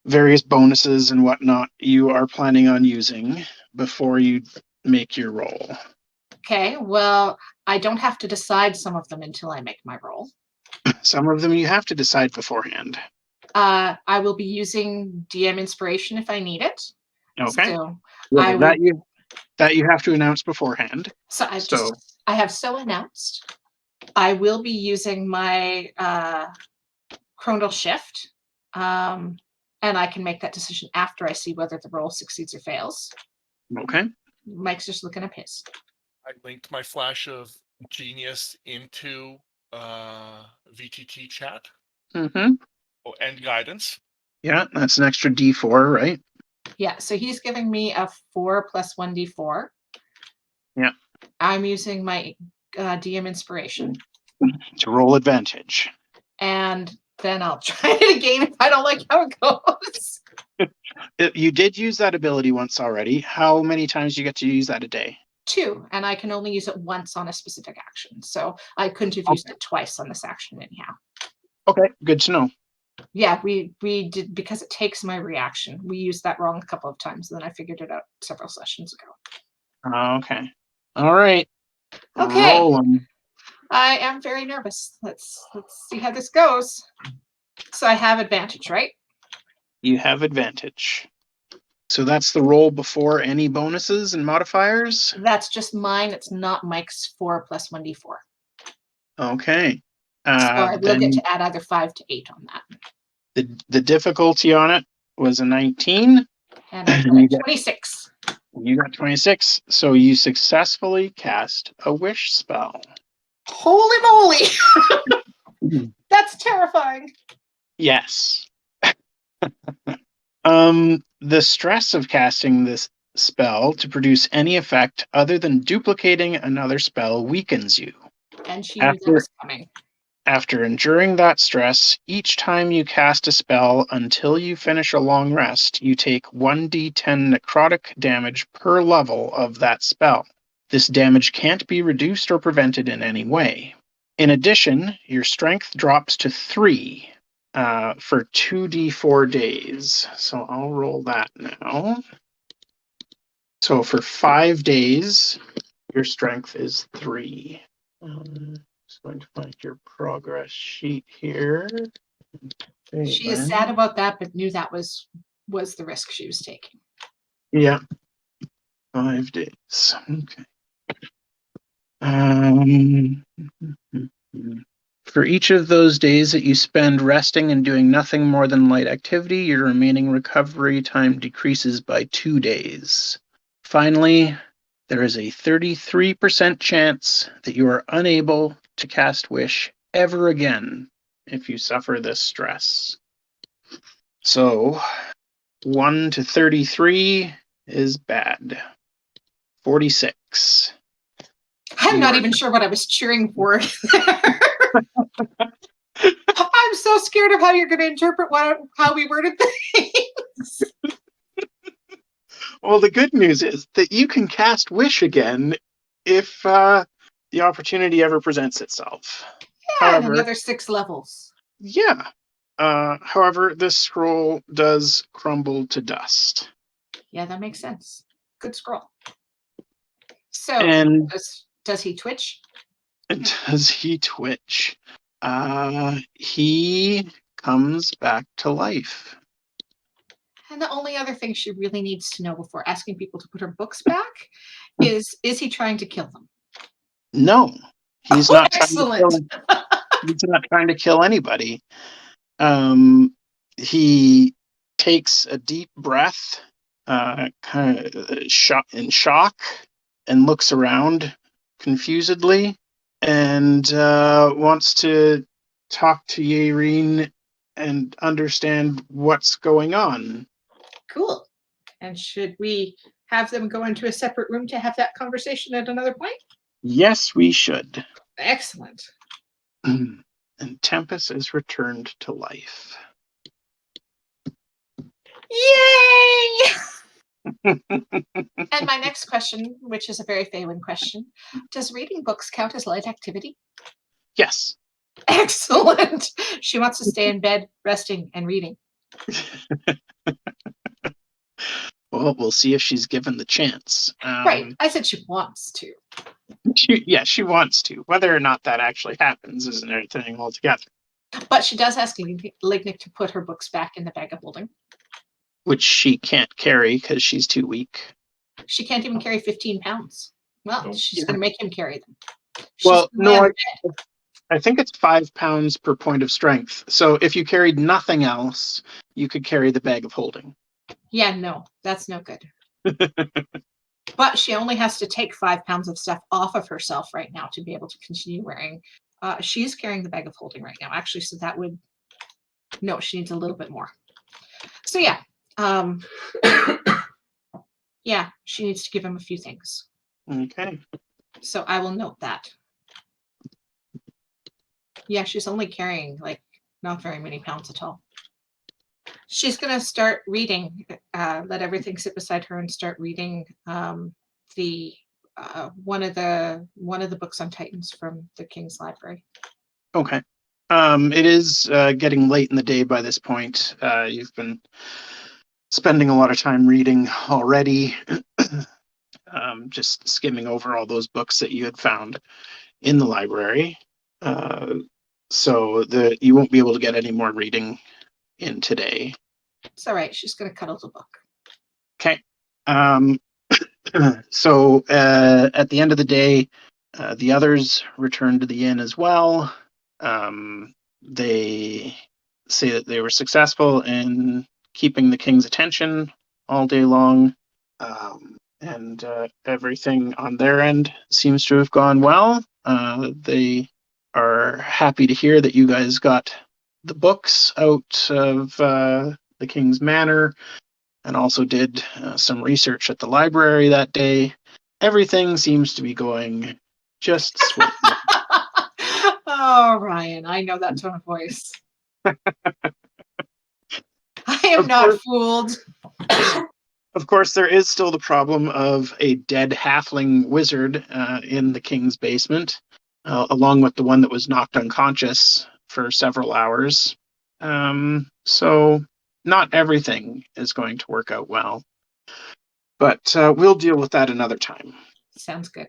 various bonuses and whatnot you are planning on using before you make your roll. Okay, well, I don't have to decide some of them until I make my roll. Some of them you have to decide beforehand. I will be using DM inspiration if I need it. Okay. So Well, I will, that you have to announce beforehand. I have so announced. I will be using my chronal shift, and I can make that decision after I see whether the roll succeeds or fails. Okay. Mike's just looking up his. I linked my flash of genius into VTT chat Mm-hmm. and guidance. Yeah, that's an extra D4, right? Yeah, so he's giving me a 4 plus 1d4. Yeah. I'm using my DM inspiration. To roll advantage. And then I'll try it again if I don't like how it goes. You did use that ability once already. How many times do you get to use that a day? 2, and I can only use it once on a specific action. So I couldn't have used it twice on this action anyhow. Okay, good to know. Yeah, we did, because it takes my reaction. We used that wrong a couple of times, and then I figured it out several sessions ago. Okay. All right. Okay. Roll 'em. I am very nervous. Let's see how this goes. So I have advantage, right? You have advantage. So that's the roll before any bonuses and modifiers? That's just mine. It's not Mike's 4 plus 1d4. Okay. So I will Then get to add either 5 to 8 on that. the difficulty on it was a 19. And I You got got- 26. You got 26. So you successfully cast a wish spell. Holy moly! That's terrifying. Yes. The stress of casting this spell to produce any effect other than duplicating another spell weakens you. And she knew that After- was coming. After enduring that stress, each time you cast a spell until you finish a long rest, you take 1d10 necrotic damage per level of that spell. This damage can't be reduced or prevented in any way. In addition, your strength drops to 3 for 2d4 days. So I'll roll that now. So for 5 days, your strength is 3. Just going to find your progress sheet here. She is sad about that, but knew that was the risk she was taking. Yeah. 5 days. Okay. For each of those days that you spend resting and doing nothing more than light activity, your remaining recovery time decreases by 2 days. Finally, there is a 33% chance that you are unable to cast Wish ever again if you suffer this stress. So, 1 to 33 is bad. 46. I'm not even sure what I was cheering for. I'm so scared of how you're going to interpret how we worded things. Well, the good news is that you can cast Wish again if the opportunity ever presents itself. Yeah, However, another 6 levels. Yeah. However, this scroll does crumble to dust. Yeah, that makes sense. Good scroll. So, And does he twitch? does he twitch? He comes back to life. And the only other thing she really needs to know before asking people to put her books back is he trying to kill them? No, he's not trying to excellent. kill. He's not trying to kill anybody. He takes a deep breath, kind of in shock, and looks around confusedly, and wants to talk to Yaereene and understand what's going on. Cool. And should we have them go into a separate room to have that conversation at another point? Yes, we should. Excellent. And Tempus is returned to life. Yay! And my next question, which is a very Faewyn question, does reading books count as light activity? Yes. Excellent. She wants to stay in bed, resting and reading. Well, we'll see if she's given the chance. Right. I said she wants to. She wants to. Whether or not that actually happens is another thing altogether. But she does ask Lignyck to put her books back in the bag of holding. Which she can't carry because she's too weak. She can't even carry 15 pounds. Well, she's going to make him carry them. Well, no, I think it's 5 pounds per point of strength. So if you carried nothing else, you could carry the bag of holding. Yeah, no, that's no good. But she only has to take 5 pounds of stuff off of herself right now to be able to continue wearing. She's carrying the bag of holding right now, actually. So that would, no, she needs a little bit more. So yeah, Um, yeah, she needs to give him a few things. Okay. So I will note that. Yeah, she's only carrying like not very many pounds at all. She's gonna start reading. Let everything sit beside her and start reading the one of the books on Titans from the King's Library. Okay. It is getting late in the day by this point. You've been spending a lot of time reading already, just skimming over all those books that you had found in the library. So you won't be able to get any more reading in today. It's all right. She's gonna cuddle the book. Okay. So at the end of the day, the others return to the inn as well. They say that they were successful in keeping the king's attention all day long, and everything on their end seems to have gone well. They are happy to hear that you guys got the books out of the king's manor, and also did some research at the library that day. Everything seems to be going just swimmingly. Oh, Ryan, I know that tone of voice. I am Of not course. fooled. Of course, there is still the problem of a dead halfling wizard in the king's basement, along with the one that was knocked unconscious for several hours. So not everything is going to work out well. But we'll deal with that another time. Sounds good.